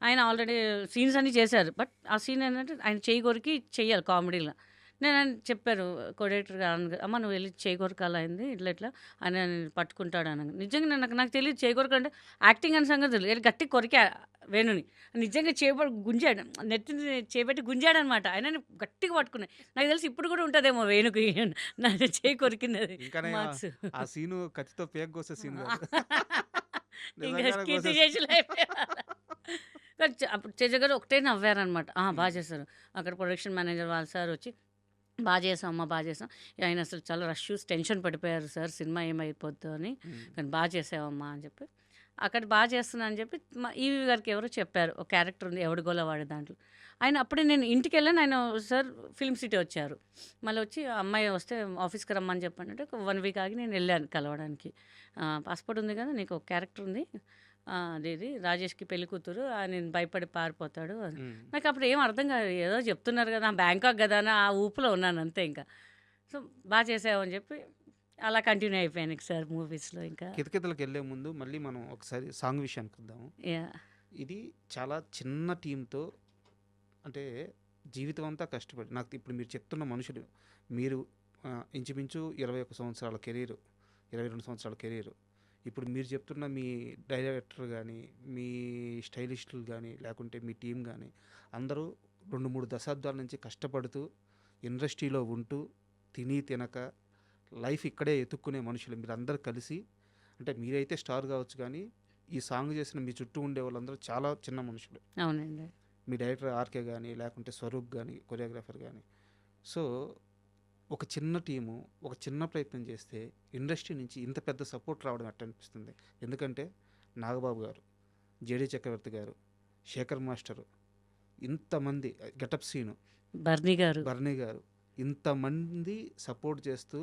ఆయన ఆల్రెడీ సీన్స్ అన్నీ చేశారు. బట్ ఆ సీన్ ఏంటంటే ఆయన చేయి కొరికి చెయ్యాలి కామెడీలో. నేను ఆయన చెప్పారు కొడేటర్గా అమ్మ నువ్వు వెళ్ళి చేయి కొరక అలా అయింది ఇట్లా ఆయన పట్టుకుంటాడు అని. నిజంగా నాకు తెలియదు చేయి కొరక అంటే యాక్టింగ్ అనే సంగతి తెలియదు. గట్టి కొరికా వేణుని నిజంగా చేపడి గుంజాడు. నెత్తిని చేపెట్టి గుంజాడు అనమాట. ఆయన గట్టిగా పట్టుకున్నాయి. నాకు తెలిసి ఇప్పుడు కూడా ఉంటుందేమో వేణుకి నా చేయి కొరికింది అది ఇంకానే మార్క్స్. ఆ సీను కత్తితో పేక్ కోసే సీన్ కాదు. ఇంకా నిజంగానే కీర్తి కోసేసి చేతులు అప్పుడు తేజ గారు ఒకటే నవ్వారనమాట. బాగా చేశారు. అక్కడ ప్రొడక్షన్ మేనేజర్ వాళ్ళ సార్ వచ్చి బాగా చేసాం అమ్మ బాగా చేసాం. ఆయన అసలు చాలా రష్ చూసి టెన్షన్ పడిపోయారు సార్ సినిమా ఏమైపోద్దో అని. కానీ బాగా చేసావమ్మా అని చెప్పి అక్కడ బాగా చేస్తున్నా అని చెప్పి మా ఈవి గారికి ఎవరో చెప్పారు. ఒక క్యారెక్టర్ ఉంది ఎవడిగోలా వాడే దాంట్లో. ఆయన అప్పుడే నేను ఇంటికి వెళ్ళాను. ఆయన సార్ ఫిల్మ్ సిటీ వచ్చారు. మళ్ళీ వచ్చి అమ్మాయి వస్తే ఆఫీస్కి రమ్మని చెప్పండి. ఒక 1 వీక్ ఆగి నేను వెళ్ళాను కలవడానికి. పాస్పోర్ట్ ఉంది కదా నీకు ఒక క్యారెక్టర్ ఉంది అదేది రాజేష్కి పెళ్లి కూతురు నేను భయపడి పారిపోతాడు అని. నాకు అప్పుడు ఏం అర్థం కాదు. ఏదో చెప్తున్నారు కదా బ్యాంకాక్ కదా అని ఆ ఊపులో ఉన్నాను అంతే ఇంకా. సో బాగా చేసావు అని చెప్పి అలా కంటిన్యూ అయిపోయాను సార్ మూవీస్లో ఇంకా. కితకితలకు వెళ్ళే ముందు మళ్ళీ మనం ఒకసారి సాంగ్ విషయానికి వద్దాము. యా ఇది చాలా చిన్న టీంతో అంటే జీవితం అంతా కష్టపడి నాకు ఇప్పుడు మీరు చెప్తున్న మనుషులు మీరు ఇంచుమించు 21 సంవత్సరాల కెరీరు 22 సంవత్సరాల కెరీరు ఇప్పుడు మీరు చెప్తున్న మీ డైరెక్టర్ కానీ మీ స్టైలిస్టులు కానీ లేకుంటే మీ టీం కానీ అందరూ 2-3 దశాబ్దాల నుంచి కష్టపడుతూ ఇండస్ట్రీలో ఉంటూ తినక లైఫ్ ఇక్కడే ఎత్తుక్కునే మనుషులు మీరు అందరు కలిసి అంటే మీరైతే స్టార్ కావచ్చు కానీ ఈ సాంగ్ చేసిన మీ చుట్టూ ఉండే వాళ్ళందరూ చాలా చిన్న మనుషులు. అవునండి. మీ డైరెక్టర్ ఆర్కే కానీ లేకుంటే స్వరూప్ కానీ కొరియోగ్రాఫర్ కానీ సో ఒక చిన్న టీము ఒక చిన్న ప్రయత్నం చేస్తే ఇండస్ట్రీ నుంచి ఇంత పెద్ద సపోర్ట్ రావడం ఎట్ట అనిపిస్తుంది. ఎందుకంటే నాగబాబు గారు జేడీ చక్రవర్తి గారు శేఖర్ మాస్టరు ఇంతమంది గెటప్ సీను బర్నీ గారు ఇంతమంది సపోర్ట్ చేస్తూ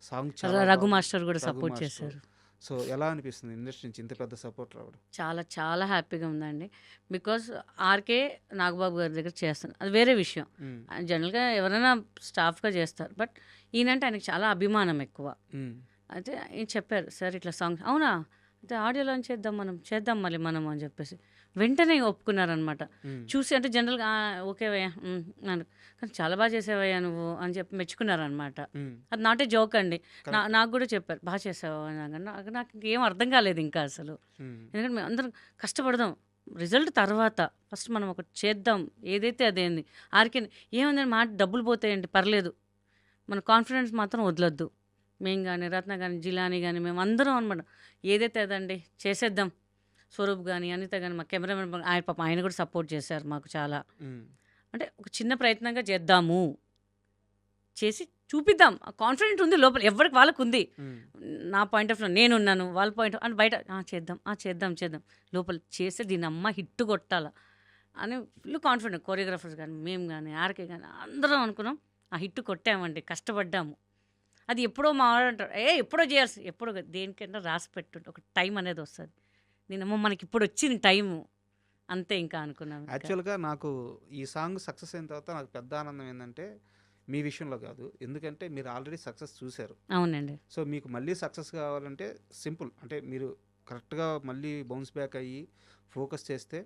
సాంగ్ రఘు మాస్టర్ కూడా సపోర్ట్ చేశారు. సో ఎలా అనిపిస్తుంది ఇండస్ట్రీ నుంచి ఇంత పెద్ద సపోర్ట్ రావడం. చాలా చాలా హ్యాపీగా ఉందండి. బికాస్ ఆర్కే నాగబాబు గారి దగ్గర చేస్తాను అది వేరే విషయం. జనరల్గా ఎవరైనా స్టాఫ్గా చేస్తారు. బట్ ఈయనంటే ఆయనకి చాలా అభిమానం ఎక్కువ. అయితే ఈయన చెప్పారు సార్ ఇట్లా సాంగ్ అవునా అయితే ఆడియో లాంచ్ చేద్దాం మళ్ళీ మనం అని చెప్పేసి వెంటనే ఒప్పుకున్నారనమాట. చూసి అంటే జనరల్గా ఓకేవయ్యా కానీ చాలా బాగా చేసావయ్యా నువ్వు అని చెప్పి మెచ్చుకున్నారనమాట. అది నాటే జోక్ అండి. నాకు కూడా చెప్పారు బాగా చేసావు నాకు ఇంకేం అర్థం కాలేదు ఇంకా అసలు. ఎందుకంటే మేము అందరం కష్టపడదాం రిజల్ట్ తర్వాత ఫస్ట్ మనం ఒకటి చేద్దాం ఏదైతే అదేంది ఆర్కే ఏముందని మాట డబ్బులు పోతాయండి పర్లేదు మన కాన్ఫిడెన్స్ మాత్రం వదలొద్దు. మేము కానీ రత్న కానీ జిలాని కానీ మేము అందరం అనమాట ఏదైతే అదండి చేసేద్దాం. స్వరూప్ కానీ అనిత కానీ మా కెమెరామెన్ ఆయన కూడా సపోర్ట్ చేశారు మాకు చాలా. అంటే ఒక చిన్న ప్రయత్నంగా చేద్దాము చేసి చూపిద్దాం కాన్ఫిడెంట్ ఉంది లోపల ఎవరికి వాళ్ళకు ఉంది. నా పాయింట్ ఆఫ్ వ్యూ నేనున్నాను వాళ్ళ పాయింట్ అని బయట చేద్దాం లోపల చేస్తే దీని అమ్మ హిట్ కొట్టాలా అని ఫుల్ కాన్ఫిడెంట్. కొరియోగ్రాఫర్స్ కానీ మేము కానీ ఆర్కే కానీ అందరం అనుకున్నాం ఆ హిట్ కొట్టామండి కష్టపడ్డాము. అది ఎప్పుడో మావాడు అంటారు, ఎప్పుడో చేయాల్సి, ఎప్పుడో కాదు, దేనికైనా రాసి పెట్టుంటే ఒక టైం అనేది వస్తుంది. నేనేమో మనకి ఇప్పుడు వచ్చింది టైము, అంతే ఇంకా అనుకున్నాను ఇంకా. యాక్చువల్‌గా నాకు ఈ సాంగ్ సక్సెస్ అయిన తర్వాత నాకు పెద్ద ఆనందం ఏందంటే, మీ విషయంలో కాదు. ఎందుకంటే మీరు ఆల్రెడీ సక్సెస్ చూసారు. అవునండి. సో, మీకు మళ్ళీ సక్సెస్ కావాలంటే సింపుల్. అంటే మీరు కరెక్ట్‌గా మళ్ళీ బౌన్స్ బ్యాక్ అయ్యి ఫోకస్ చేస్తే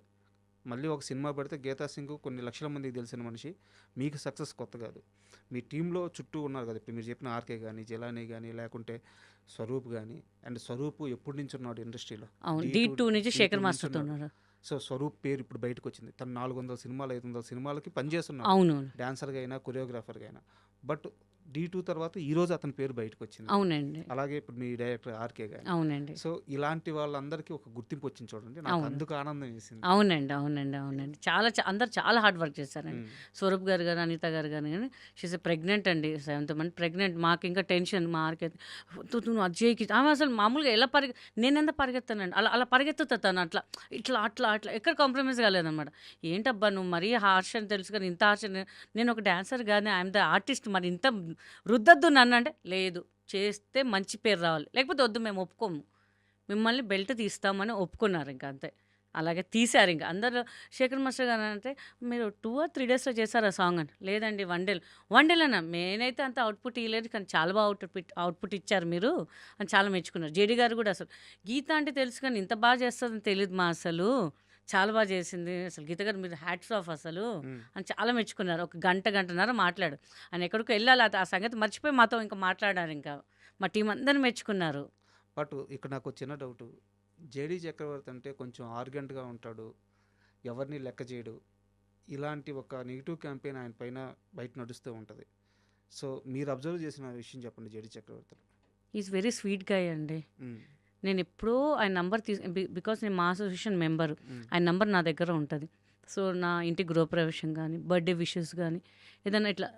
మళ్ళీ ఒక సినిమా పడితే 'గీతా సింగ్' కొన్ని లక్షల మందికి తెలిసిన మనిషి. మీకు సక్సెస్ కొత్త కాదు. మీ టీమ్‌లో చుట్టూ ఉన్నారు కదా! ఇప్పుడు మీరు చెప్పిన 'ఆర్‌కే' గాని, 'జిలానీ' గాని, లేకుంటే 'స్వరూప్' గాని. అండ్ 'స్వరూప్' ఎప్పటి నుంచి ఉన్నాడు ఇండస్ట్రీలో. అవును, 'డీ D2 నుంచి 'డీ2' శేఖర్ నుంచి మాస్టర్తో ఉన్నాడు. ఉన్నారు. సో, 'స్వరూప్' పేరు ఇప్పుడు బయటకొచ్చింది. తను 400 సినిమాలు, 500 సినిమాలకి పనిచేస్తున్నాడు. అవును, డాన్సర్‌గా అయినా, కొరియోగ్రాఫర్‌గా అయినా. బట్ 'డీ2' తర్వాత ఈరోజు అతని పేరు బయటకొచ్చింది. అవునండి, అలాగే ఇప్పుడు మీ డైరెక్టర్ 'ఆర్‌కే' గాని. అవునండి, సో, ఇలాంటి వాళ్ళందరికీ ఒక గుర్తింపు వచ్చింది చూడండి. నాకు అవును, అందుకు ఆనందం వేసింది. అవునండి, అవునండి, అవునండి. చాలా అందరు చాలా హార్డ్ వర్క్ చేశారండి. హ్మ్. స్వరూప్ గారు కానీ, అనిత గారు కానీ, షీస్ ప్రెగ్నెంట్ అండి, 7th మంత్ ప్రెగ్నెంట్. మాకు ఇంకా టెన్షన్, మా ఆర్కైతే నువ్వు అజయ్కి ఆమె అసలు మామూలుగా ఎలా నేనెంత పరిగెత్తానండి, అలా అలా పరిగెత్తుతా తను, అట్లా ఇట్లా అట్లా అట్లా ఎక్కడ కాంప్రమైజ్ కాలేదన్నమాట. ఏంటబ్బా నువ్వు మరీ హార్ష్ అని తెలుసు కానీ ఇంత హార్ష్, నేను ఒక డాన్సర్ కానీ ఐఎమ్ ద ఆర్టిస్ట్, మరి ఇంత రుద్దద్దు నన్ను అంటే, లేదు చేస్తే మంచి పేరు రావాలి, లేకపోతే వద్దు మేము ఒప్పుకోము, మిమ్మల్ని బెల్ట్ తీస్తామని ఒప్పుకున్నారు ఇంకా అంతే. అలాగే తీశారు ఇంకా అందరూ. శేఖర్ మాస్టర్ గారు అంటే, మీరు 2 or 3 డేస్లో చేశారు ఆ సాంగ్ అని. లేదండి 1 డే. 1 డేలోనా, నేనైతే అంత అవుట్పుట్ ఇవ్వలేదు కానీ చాలా బాగా అవుట్పుట్ ఇచ్చారు మీరు అని చాలా మెచ్చుకున్నారు. జేడీ గారు కూడా అసలు గీత అంటే తెలుసు కానీ ఇంత బాగా చేస్తుందని తెలియదు మా అసలు, చాలా బాగా చేసింది అసలు గీత గారు, మీరు హ్యాట్స్ ఆఫ్ అసలు హ్మ్. అని చాలా మెచ్చుకున్నారు. ఒక గంటన్నర మాట్లాడు, ఆయన ఎక్కడికో వెళ్ళాలి, ఆ సంగతి మర్చిపోయి మాతో ఇంకా మాట్లాడారు. ఇంకా మా టీం అందరిని మెచ్చుకున్నారు. బట్ ఇక్కడ నాకు చిన్న డౌటు. 'జేడీ చక్రవర్తి' అంటే కొంచెం ఆర్గెంట్‌గా ఉంటాడు. ఎవరిని లెక్క చేయడు. ఇలాంటి ఒక నెగెటివ్ క్యాంపెయిన్ ఆయన పైన బయట నడుస్తూ ఉంటది. సో, మీరు అబ్జర్వ్ చేసిన విషయం చెప్పండి 'జేడీ చక్రవర్తిలో'? ఈజ్ వెరీ స్వీట్ గాయ్ అండి. హ్మ్. నేను ఎప్పుడూ ఆయన నంబర్ బికాస్ నేను మా అసోసియేషన్ మెంబరు. హ్మ్. ఆయన నంబర్ నా దగ్గర ఉంటుంది. సో, నా ఇంటి గృహప్రవేశం కానీ, బర్త్‌డే విషెస్ కానీ, ఏదైనా ఇట్లా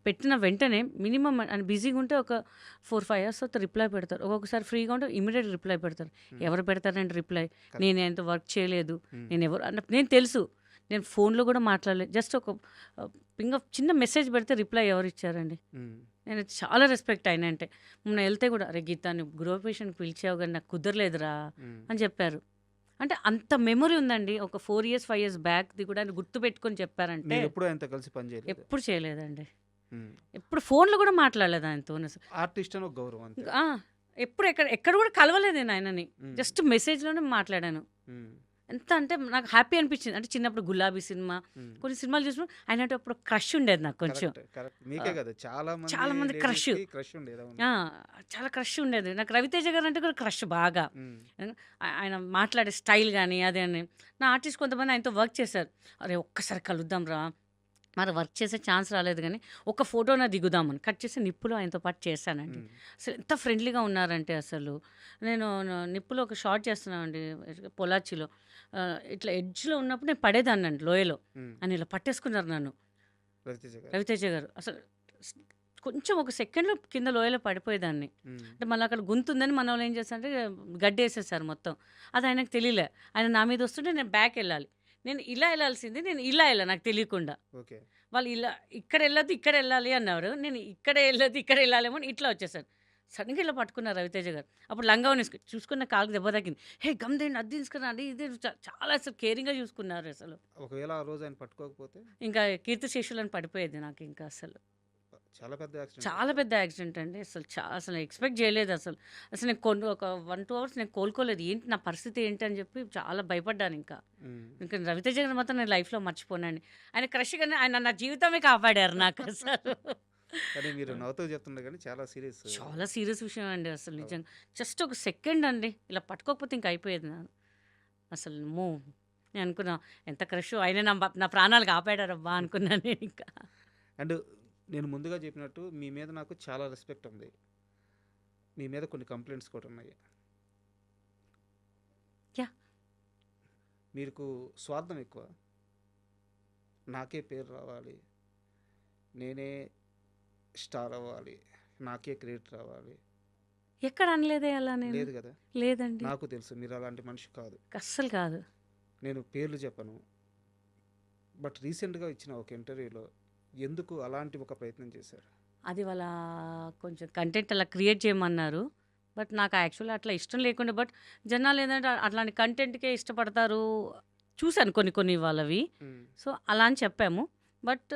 పెట్టిన వెంటనే మినిమమ్ ఆయన బిజీగా ఉంటే ఒక 4, 5 అవర్స్ తర్వాత రిప్లై పెడతారు. ఒక్కొక్కసారి ఫ్రీగా ఉంటే ఇమ్మీడియేట్ రిప్లై పెడతారు. ఎవరు పెడతారంటే రిప్లై, నేను ఎంత వర్క్ చేయలేదు, నేను ఎవరు అంటే నేను తెలుసు, నేను ఫోన్లో కూడా మాట్లాడలేదు. జస్ట్ ఒక చిన్న మెసేజ్ పెడితే రిప్లై ఎవరు ఇచ్చారండి. హ్మ్. నేను చాలా రెస్పెక్ట్ అయినా అంటే, మొన్న వెళ్తే కూడా, అరే గీత నువ్వు గృహప్రవేశానికి పిలిచావు కానీ నాకు కుదరలేదురా హ్మ్. అని చెప్పారు. అంటే అంత మెమొరీ ఉందండి. ఒక 4 years 5 years బ్యాక్ది కూడా ఆయన గుర్తుపెట్టుకొని చెప్పారంటే. మీరెప్పుడూ ఆయనతో కలిసి పని చేయలేదా? ఎప్పుడు చేయలేదండి. హ్మ్. ఎప్పుడు ఫోన్లో కూడా మాట్లాడలేదు ఆయనతో. ఆర్టిస్ట్ అని ఒక గౌరవం అంతే. ఎప్పుడు ఎక్కడ కూడా కలవలేదు నేను ఆయనని. హ్మ్. జస్ట్ మెసేజ్లోనే మాట్లాడాను. హ్మ్. ఎంత అంటే నాకు హ్యాపీ అనిపించింది. అంటే చిన్నప్పుడు 'గులాబీ' సినిమా, హ్మ్. కొన్ని సినిమాలు చూసినప్పుడు ఆయన అంటే అప్పుడు క్రష్ ఉండేది నాకు కొంచెం. కరెక్ట్. మీకే కదా! చాలా చాలా మంది క్రష్. లేడీస్‌కి క్రష్ ఉండేది. అవును. చాలా క్రష్ ఉండేది. నాకు 'రవితేజ' గారు అంటే కూడా క్రష్ బాగా. హ్మ్. ఆయన మాట్లాడే స్టైల్ గానీ అదే అని. నా ఆర్టిస్ట్ కొంతమంది ఆయనతో వర్క్ చేశారు. అరే ఒక్కసారి కలుద్దాం రా, మరి వర్క్ చేసే ఛాన్స్ రాలేదు కానీ ఒక ఫోటోనా దిగుదామని కట్ చేసి నిప్పులో ఆయనతో పాటు చేశానండి. హ్మ్. అసలు ఎంత ఫ్రెండ్లీగా ఉన్నారంటే అసలు. నేను నిప్పులో ఒక షార్ట్ చేస్తున్నానండి పొలాచిలో. ఇట్లా ఎడ్జ్లో ఉన్నప్పుడు నేను పడేదాన్నండి లోయలో. హ్మ్. అని ఇలా పట్టేసుకున్నారు నన్ను రవితేజ గారు. రవితేజ గారు. అసలు స్- కొంచెం ఒక సెకండ్లో కింద లోయలో పడిపోయేదాన్ని. హ్మ్. అంటే మళ్ళీ అక్కడ గుంతుందని మన వాళ్ళు ఏం చేస్తారంటే గడ్డేసేసారు మొత్తం. అది ఆయనకు తెలియలే. ఆయన నా మీద వస్తుంటే నేను బ్యాక్ వెళ్ళాలి. నేను ఇలా వెళ్ళాల్సింది, నేను ఇలా వెళ్ళా నాకు తెలియకుండా. ఓకే. వాళ్ళు ఇలా ఇక్కడ వెళ్ళొద్దు ఇక్కడ వెళ్ళాలి అన్నారు. నేను ఇక్కడ వెళ్ళొద్దు ఇక్కడ వెళ్ళాలేమో అని ఇట్లా వచ్చేసాను. సడన్గా ఇలా పట్టుకున్నారు రవితేజ గారు. అప్పుడు లంగా చూసుకున్న కాలుకి దెబ్బ తగ్గింది. హే గమ్దేండి అది తీసుకురా అది ఇది చాలా అసలు కేరింగ్గా చూసుకున్నారు అసలు. ఒకవేళ ఆ రోజు ఆయన పట్టుకోకపోతే ఇంకా కీర్తి శేషులని పడిపోయేది నాకు ఇంకా అసలు. చాలా పెద్ద యాక్సిడెంట్. చాలా పెద్ద యాక్సిడెంట్ అండి. అసలు ఎక్స్పెక్ట్ చేయలేదు అసలు. అసలు నేను ఒక 1-2 అవర్స్ నేను కోలుకోలేదు. ఏంటి నా పరిస్థితి ఏంటి అని చెప్పి చాలా భయపడ్డాను ఇంకా. హ్మ్. ఇంకా రవితేజ గారు మాత్రం నేను లైఫ్లో మర్చిపోనండి. ఆయన క్రష్ గానే ఆయన నా జీవితమే కాపాడారు నాకు అసలు. కానీ మీరు నవ్వుతూ చెప్తున్నారు కానీ చాలా సీరియస్. చాలా సీరియస్ విషయం అండి అసలు నిజంగా. జస్ట్ ఒక సెకండ్ అండి ఇలా పట్టుకోకపోతే ఇంక అయిపోయేది నా అసలు. నేను అనుకున్నా ఎంత క్రష్ ఆయన నా ప్రాణాలు కాపాడారబ్బా అనుకున్నాను నేను ఇంకా. అండ్ నేను ముందుగా చెప్పినట్టు మీ మీద నాకు చాలా రెస్పెక్ట్ ఉంది. మీ మీద కొన్ని కంప్లైంట్స్ కూడా ఉన్నాయి. యా. మీకు స్వార్థం ఎక్కువ. నాకే పేరు రావాలి, నేనే స్టార్ అవ్వాలి, నాకే క్రెడిట్ రావాలి. ఎక్కడ అనలేదే అలా నేను. లేదు కదా? లేదండి, నాకు తెలుసు మీరు అలాంటి మనిషి కాదు. అస్సలు కాదు. నేను పేర్లు చెప్పను. బట్ రీసెంట్గా ఇచ్చిన ఒక ఇంటర్వ్యూలో ఎందుకు అలాంటి ఒక ప్రయత్నం చేశారు? అది వాళ్ళ కొంచెం కంటెంట్ అలా క్రియేట్ చేయమన్నారు. బట్ నాకు యాక్చువల్లీ అట్లా ఇష్టం లేకుండే. బట్ జనాలు ఏంటంటే అట్లాంటి కంటెంట్‌కే ఇష్టపడతారు. చూసాను కొన్ని వాళ్ళవి. హ్మ్. సో, అలా అని చెప్పాము. బట్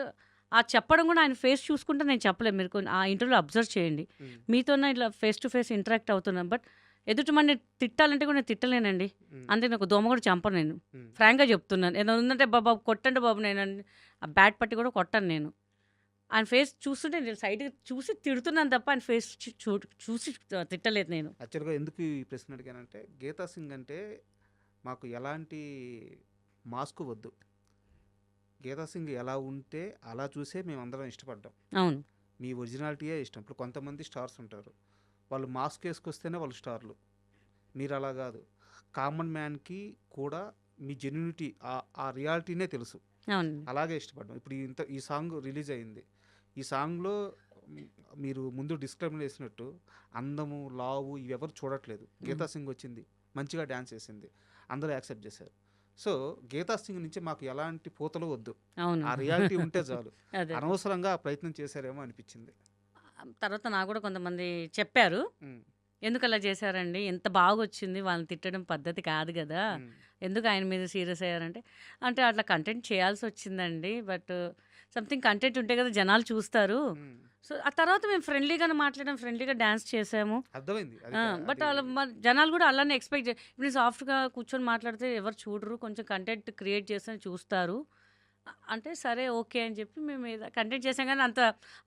ఆ చెప్పడం కూడా ఆయన ఫేస్ చూసుకుంటే నేను చెప్పలేదు. మీరు ఆ ఇంటర్వ్యూలో అబ్జర్వ్ చేయండి. హ్మ్. మీతోనే ఇట్లా ఫేస్ టు ఫేస్ ఇంటరాక్ట్ అవుతున్నాను. బట్ ఎదుటి మనిషిని తిట్టాలంటే కూడా నేను తిట్టలేనండి. హ్మ్. అంతే, నాకు దోమ కూడా చంపను నేను. హ్మ్. ఫ్రాంక్‌గా చెప్తున్నాను. ఏదైనా ఉందంటే బాబు కొట్టండి బాబు, నేను ఆ బ్యాట్ పట్టి కూడా కొట్టను నేను. ఆయన ఫేస్ చూస్తుంటే నేను సైడ్‌గా చూసి తిడుతున్నాను తప్ప ఆయన ఫేస్ చూసి తిట్టలేదు నేను. యాక్చువల్‌గా ఎందుకు ఈ ప్రశ్న అడిగానంటే, గీతా సింగ్ అంటే మాకు ఎలాంటి మాస్కు వద్దు. గీతా సింగ్ ఎలా ఉంటే అలా చూసే మేమందరం ఇష్టపడ్డాం. అవును. మీ ఒరిజినాలిటీయే ఇష్టం. ఇప్పుడు కొంతమంది స్టార్స్ ఉంటారు. వాళ్ళు మాస్క్ ఏసుకొస్తేనే వాళ్ళు స్టార్లు. మీరలా గాదు. కామన్ మ్యాన్‌కి కూడా మీ జెన్యూనిటీ ఆ రియాలిటీనే తెలుసు. అవునండి. అలాగే ఇష్టపడ్డాం. ఇప్పుడు ఈ సాంగ్ రిలీజ్ అయింది. ఈ సాంగ్‌లో హ్మ్, మీరు ముందు డిస్క్లైమర్ ఏసినట్టు అందము, లావు ఇవెవరు చూడట్లేదు. గీతా సింగ్ వచ్చింది. మంచిగా డాన్స్ ఏసింది. అందరూ యాక్సెప్ట్ చేశారు. సో, గీతా సింగ్ నుంచి మాకు ఎలాంటి పూతలు వద్దు. అవును. ఆ రియాలిటీ ఉంటే చాలు. అదే. అనవసరంగా ఆ ప్రయత్నం చేశారేమో అనిపిచ్చింది. తర్వాత నాకు కూడా కొంతమంది చెప్పారు. హ్మ్. ఎందుకలా చేశారండి? ఎంత బాగొచ్చింది. వాళ్ళని తిట్టడం పద్ధతి కాదు గదా! హ్మ్. ఎందుకు ఆయన మీద సీరియస్ అయ్యారంటే, అంటే అట్లా కంటెంట్ చేయాల్సొచ్చిందండి. బట్ సంథింగ్ కంటెంట్ ఉంటే కదా జనాలు చూస్తారు. హ్మ్. సో, ఆ తర్వాత మేము ఫ్రెండ్లీగానే మాట్లాడాం. ఫ్రెండ్లీగా డాన్స్ చేసాము. అర్థమైంది. అది బట్ అది ఆళ్ళ జనాలు గూడా అలానే ఎక్స్‌పెక్ట్ ఇప్పుడు నేను సాఫ్ట్‌గా కూర్చొని మాట్లాడితే ఎవరు చూడరు. కొంచెం కంటెంట్ క్రియేట్ చేస్తేనే చూస్తారు. అంటే సరే ఓకే అని చెప్పి మేము కంటెంట్ చేసాం గానీ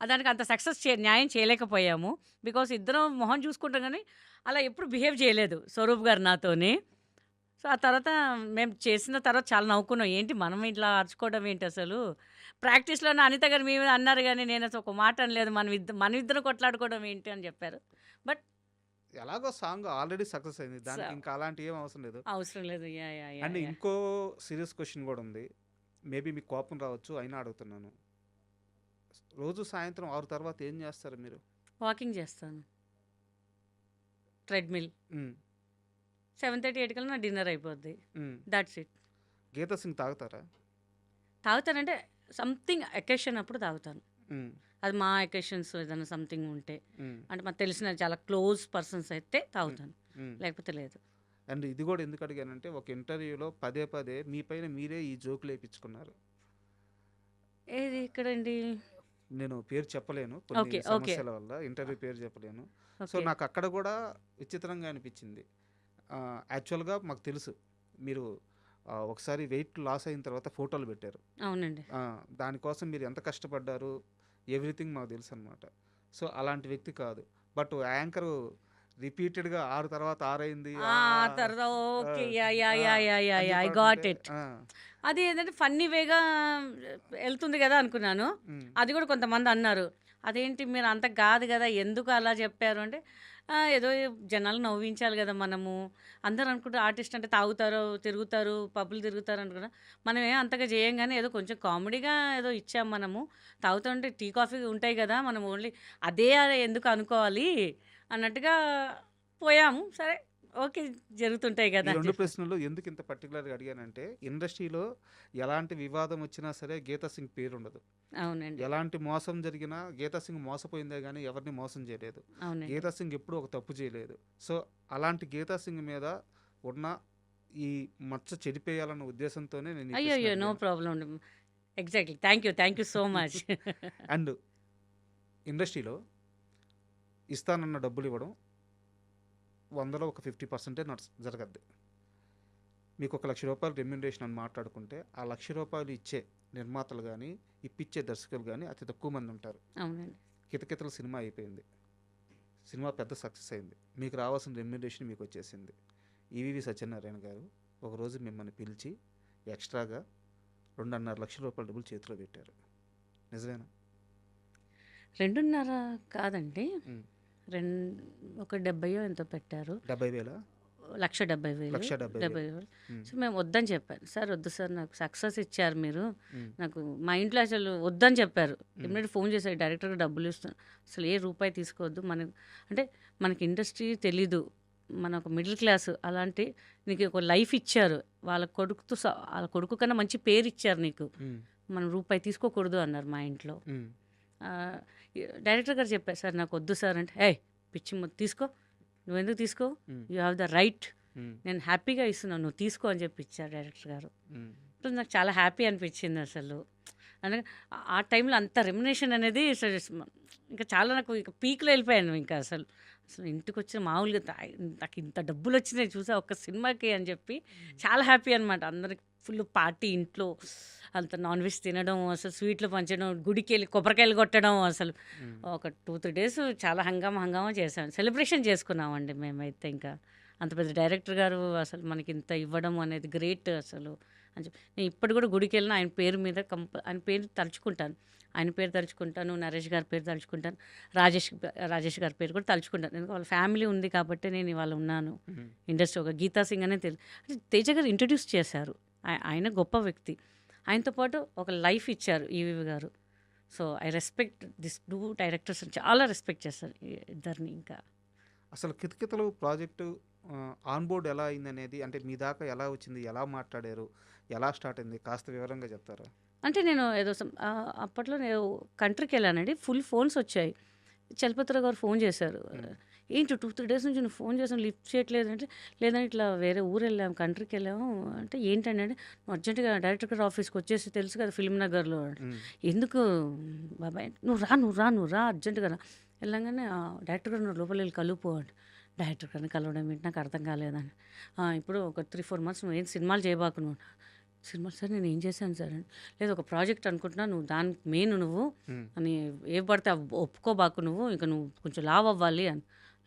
దానికి అంత సక్సెస్ న్యాయం చేయలేకపోయాము. బికాజ్ ఇద్దరం మొహం చూసుకుంటాం గానీ, అలా ఎప్పుడు బిహేవ్ చేయలేదు స్వరూప్ గారు నాతోని. సో, ఆ తర్వాత మేము చేసిన తర్వాత చాలా నవ్వుకున్నాం. ఏంటి మనం ఇట్లా అరుచుకోవడం ఏంటసలు? ప్రాక్టీస్‌లోనే అనిత గారు మీ మీద అన్నారు గానీ, నేనసలు ఒక మాట అనలేదు. మనమిద్దరం కొట్లాడుకోవడం ఏంటి అని చెప్పారు. బట్ ఎలాగో సాంగ్ ఆల్రెడీ సక్సెస్ అయింది. స దానికి ఇంకా అలాంటివి ఏం అవసరం లేదు. అవసరం లేదు. Yeah! Yeah! And yeah! Yeah! ఇంకో సీరియస్ క్వెషన్ గూడా ఉంది. మేబీ మీకు కోపం రావచ్చు. అయినా అడుగుతున్నాను. రోజు సాయంత్రం 6 తర్వాత ఏం జేస్తారు మీరు? వాకింగ్ చేస్తాను. ట్రెడ్‌మిల్. హ్మ్. 7:30, 8 కల్లా నా డిన్నర్ అయిపోద్ది. హ్మ్. That's it. గీతా సింగ్ తాగుతారా? తాగుతానంటే సంథింగ్ అకేషన్ అప్పుడు తాగుతాను. హ్మ్. అది మా అకేషన్స్ ఏదైనా సంథింగ్ ఉంటే. హ్మ్. అంటే మాకు తెలిసిన చాలా క్లోజ్ పర్సన్స్ అయితే హ్మ్. తాగుతాను. హ్మ్. లేకపోతే లేదు. అండ్ ఇది గూడా ఎందుకు అడిగానంటే, ఒక ఇంటర్వ్యూలో పదే పదే మీ పైన మీరే ఈ జోకులేపిచ్చుకున్నారు. ఏది ఎక్కడండి? నేను పేరు చెప్పలేను. కొన్ని ఓకే. ఓకే. సమస్యల వల్ల ఇంటర్వ్యూ పేరు చెప్పలేను. So, okay. నాకక్కడ గూడా విచిత్రంగా అనిపిచ్చింది. యాక్చువల్‌గా మాకు తెలుసు. మీరు ఒకసారి వెయిట్ లాస్ అయిన తర్వాత ఫోటోలు పెట్టారు. అవునండి. ఆ! దానికోసం మీరు ఎంత కష్టపడ్డారు, ఎవ్రీథింగ్ మాకు తెలుసనమాట. సో, అలాంటి వ్యక్తి కాదు. బట్ యాంకరు రిపీటెడ్‌గా 6 తర్వాత 6 అయింది. ఆ! తర్వాత ఆ! ఓకే. యాహ్! యాహ్! ఆ! యాహ్! యాహ్! అని యాహ్! చెప్పి ఐ గాట్ అంటుంటే ఇట్. ఆ! అది ఏంటంటే ఫన్నీ వేగా ఎళ్తుంది గదా అనుకున్నాను. హ్మ్. అది గూడా కొంతమందన్నారు. అదేంటి మీరు అంత గాదు గదా! ఎందుకు అలా జెప్పారు అంటే, ఏదో జనాలు నవ్వించాలి గదా మనము. అందరూ అనుకుంటారు ఆర్టిస్ట్ అంటే తాగుతారు, తిరుగుతారు, పబ్బులు తిరుగుతారు అనుకున్నా. మనమేం అంతగా జేయం గానీ, ఏదో కొంచెం కామెడీగా ఏదో ఇచ్చాం మనము. తాగుతుంటే టీ, కాఫీ ఉంటాయి గదా! మనం ఓన్లీ అదే ఎందుకు అనుకోవాలి అన్నట్టుగా పోయాము. సరే ఓకే. జరుగుతుంటాయి ఈ గదా అని 2 చెప్పి. ప్రశ్నలు ఎందుకింత పర్టిక్యులర్‌గా అడిగానంటే, ఇండస్ట్రీలో ఎలాంటి వివాదం వచ్చినా సరే గీతా సింగ్ పేరుండదు. అవునండి. ఎలాంటి మోసం జరిగినా గీతా సింగ్ మోసపోయిందే గానీ ఎవరిని మోసం చేయలేదు. అవునండి. గీతా సింగ్ ఎప్పుడూ ఒక తప్పు చేయలేదు. సో, అలాంటి గీతా సింగ్ మీద ఉన్న ఈ మచ్చ చెరిపేయాలన్న ఉద్దేశంతోనే నేను ఈ ప్రశ్న అయ్యయ్యో! నో అడిగాను. ప్రాబ్లమ్ అండి. Exactly. Thank you so much. And ఇండస్ట్రీలో ఇస్తానన్న డబ్బులివ్వడం 100లో ఒక 50% జరగద్ది. మీకు ఒక రూ. 1,00,000 రెమ్యునరేషన్ అని మాట్లాడుకుంటే, ఆ రూ. 1,00,000 ఇచ్చే నిర్మాతలు గానీ, ఇప్పిచ్చే దర్శకులు గానీ అతి తక్కువ మంది ఉంటారు. అవునండి. కితకితల సినిమా అయిపోయింది. సినిమా పెద్ద సక్సెస్ అయింది. మీకు రావాల్సిన రెమ్యునరేషన్ మీకొచ్చేసింది. ఈవీవి సత్యనారాయణ గారు ఒకరోజు మిమ్మల్ని పిలిచి ఎక్స్‌ట్రాగా రూ. 2,50,000 డబ్బులు చేతిలో పెట్టారు. నిజమేనా? 2.5 కాదండి. హ్మ్. రెం ఒక 70 ఎంతో పెట్టారు. 70,000 1,70,000. 1,70,000 70,000. హ్మ్. సో, మేము వద్దని చెప్పాను. సార్ వద్దు సార్, నాకు సక్సెస్ ఇచ్చారు మీరు. హ్మ్. నాకు మా ఇంట్లో అసలు వద్దని చెప్పారు. హ్మ్. ఇమ్మీడియేట్ ఫోన్ చేశారు డైరెక్టర్‌గా డబ్బులిస్తాను. అసలు ఏ రూపాయి తీసుకోవద్దు. అంటే మనకి ఇండస్ట్రీ తెలీదు. మన ఒక మిడిల్ క్లాస్. అలాంటి నీకు ఒక లైఫ్ ఇచ్చారు. వాళ్ళ కొడుకు కన్నా మంచి పేరిచ్చారు నీకు. హ్మ్. మనం రూపాయి తీసుకోకూడదు అన్నారు మా ఇంట్లో. హ్మ్. ఆహ్, డైరెక్టర్ గారు చెప్పారు, సార్ నాకు వద్దు సార్ అంటే, ఏయ్ పిచ్చి మొత్తం తీసుకో, నువ్వెందుకు తీసుకో, ఉమ్, యూ హ్యావ్ ద రైట్, ఉమ్, నేను హ్యాపీగా ఇస్తున్నాను, నువ్వు తీసుకో అని చెప్పి ఇచ్చారు డైరెక్టర్ గారు. ఉమ్, ఇప్పుడు నాకు చాలా హ్యాపీ అనిపించింది అసలు. అనగా ఆ టైంలో అంత రెమ్యునేషన్ అనేది ఇంకా చాలా నాకు ఇక పీక్లో వెళ్ళిపోయాను. ఇంకా అసలు అసలు ఇంటికి వచ్చిన మామూలుగా నాకు ఇంత డబ్బులు వచ్చినాయి చూసా ఒక్క సినిమాకి అని చెప్పి చాలా హ్యాపీ అనమాట. అందరికి ఫుల్ పార్టీ ఇంట్లో, అంత నాన్ వెజ్ తినడం, అసలు స్వీట్లు పంచడం, గుడికి వెళ్ళి కొబ్బరికాయలు కొట్టడం, అసలు ఉమ్. ఒక 2-3 డేస్ చాలా హంగామా చేసాం, సెలబ్రేషన్ చేసుకున్నామండి మేమైతే. ఇంకా అంత పెద్ద డైరెక్టర్ గారు అసలు మనకి ఇంత ఇవ్వడం అనేది గ్రేట్ అసలు అని చెప్పి. నేను ఇప్పుడు కూడా గుడికి వెళ్ళిన ఆయన పేరు మీద ఆయన పేరు తలుచుకుంటాను, ఆయన పేరు తలుచుకుంటాను, నరేష్ గారి పేరు తలుచుకుంటాను, రాజేష్ గారి పేరు కూడా తలుచుకుంటాను. ఎందుకంటే వాళ్ళ ఫ్యామిలీ ఉంది కాబట్టి నేను ఇవాళ ఉన్నాను ఉమ్. ఇండస్ట్రీ. ఒక గీతా సింగ్ అనే తెలుసు అంటే తేజ గారు ఇంట్రడ్యూస్ చేశారు. ఆయన గొప్ప వ్యక్తి, ఆయనతో పాటు ఒక లైఫ్ ఇచ్చారు ఈవీవి గారు. So I respect this 2 directors, చాలా రెస్పెక్ట్ చేస్తారు ఈ ఇద్దరిని. ఇంకా అసలు కితకితలు ప్రాజెక్టు ఆన్ బోర్డ్ ఎలా అయిందనేది, అంటే మీ దాకా ఎలా వచ్చింది, ఎలా మాట్లాడారు, ఎలా స్టార్ట్ అయింది, కాస్త వివరంగా చెప్తారా? అంటే నేను ఏదో అప్పట్లో నేను కంట్రీకి వెళ్ళానండి, ఫుల్ ఫోన్స్ వచ్చాయి. చలపతిరావు గారు ఫోన్ చేశారు, ఏంటి 2-3 డేస్ నుంచి నువ్వు ఫోన్ చేసాను లిఫ్ట్ చేయట్లేదు అంటే, లేదంటే ఇట్లా వేరే ఊరు వెళ్ళాము, కంట్రీకి వెళ్ళాము అంటే, ఏంటంటే నువ్వు అర్జెంటుగా డైరెక్టర్ గారు ఆఫీస్కి వచ్చేసి, తెలుసు కదా ఫిల్మ్ నగర్లో, ఉమ్, ఎందుకు బాబాయ్ నువ్వు రా అర్జెంటుగా రా. వెళ్ళంగానే డైరెక్టర్ గారు లోపల వెళ్ళి కలుపు అంటే, డైరెక్టర్ గారిని కలవడం ఏంటి నాకు అర్థం కాలేదని. ఇప్పుడు ఒక 3-4 మంత్స్ నువ్వు ఏం సినిమాలు చేయబాకు నువ్వు. సినిమాలు సార్ నేను ఏం చేశాను సార్ అని, లేదు ఒక ప్రాజెక్ట్ అనుకుంటున్నా, నువ్వు దానికి మెయిన్ నువ్వు ఉమ్, అని ఏ పడితే ఒప్పుకోబాకు నువ్వు, ఇంకా నువ్వు కొంచెం లావ్ అవ్వాలి అని.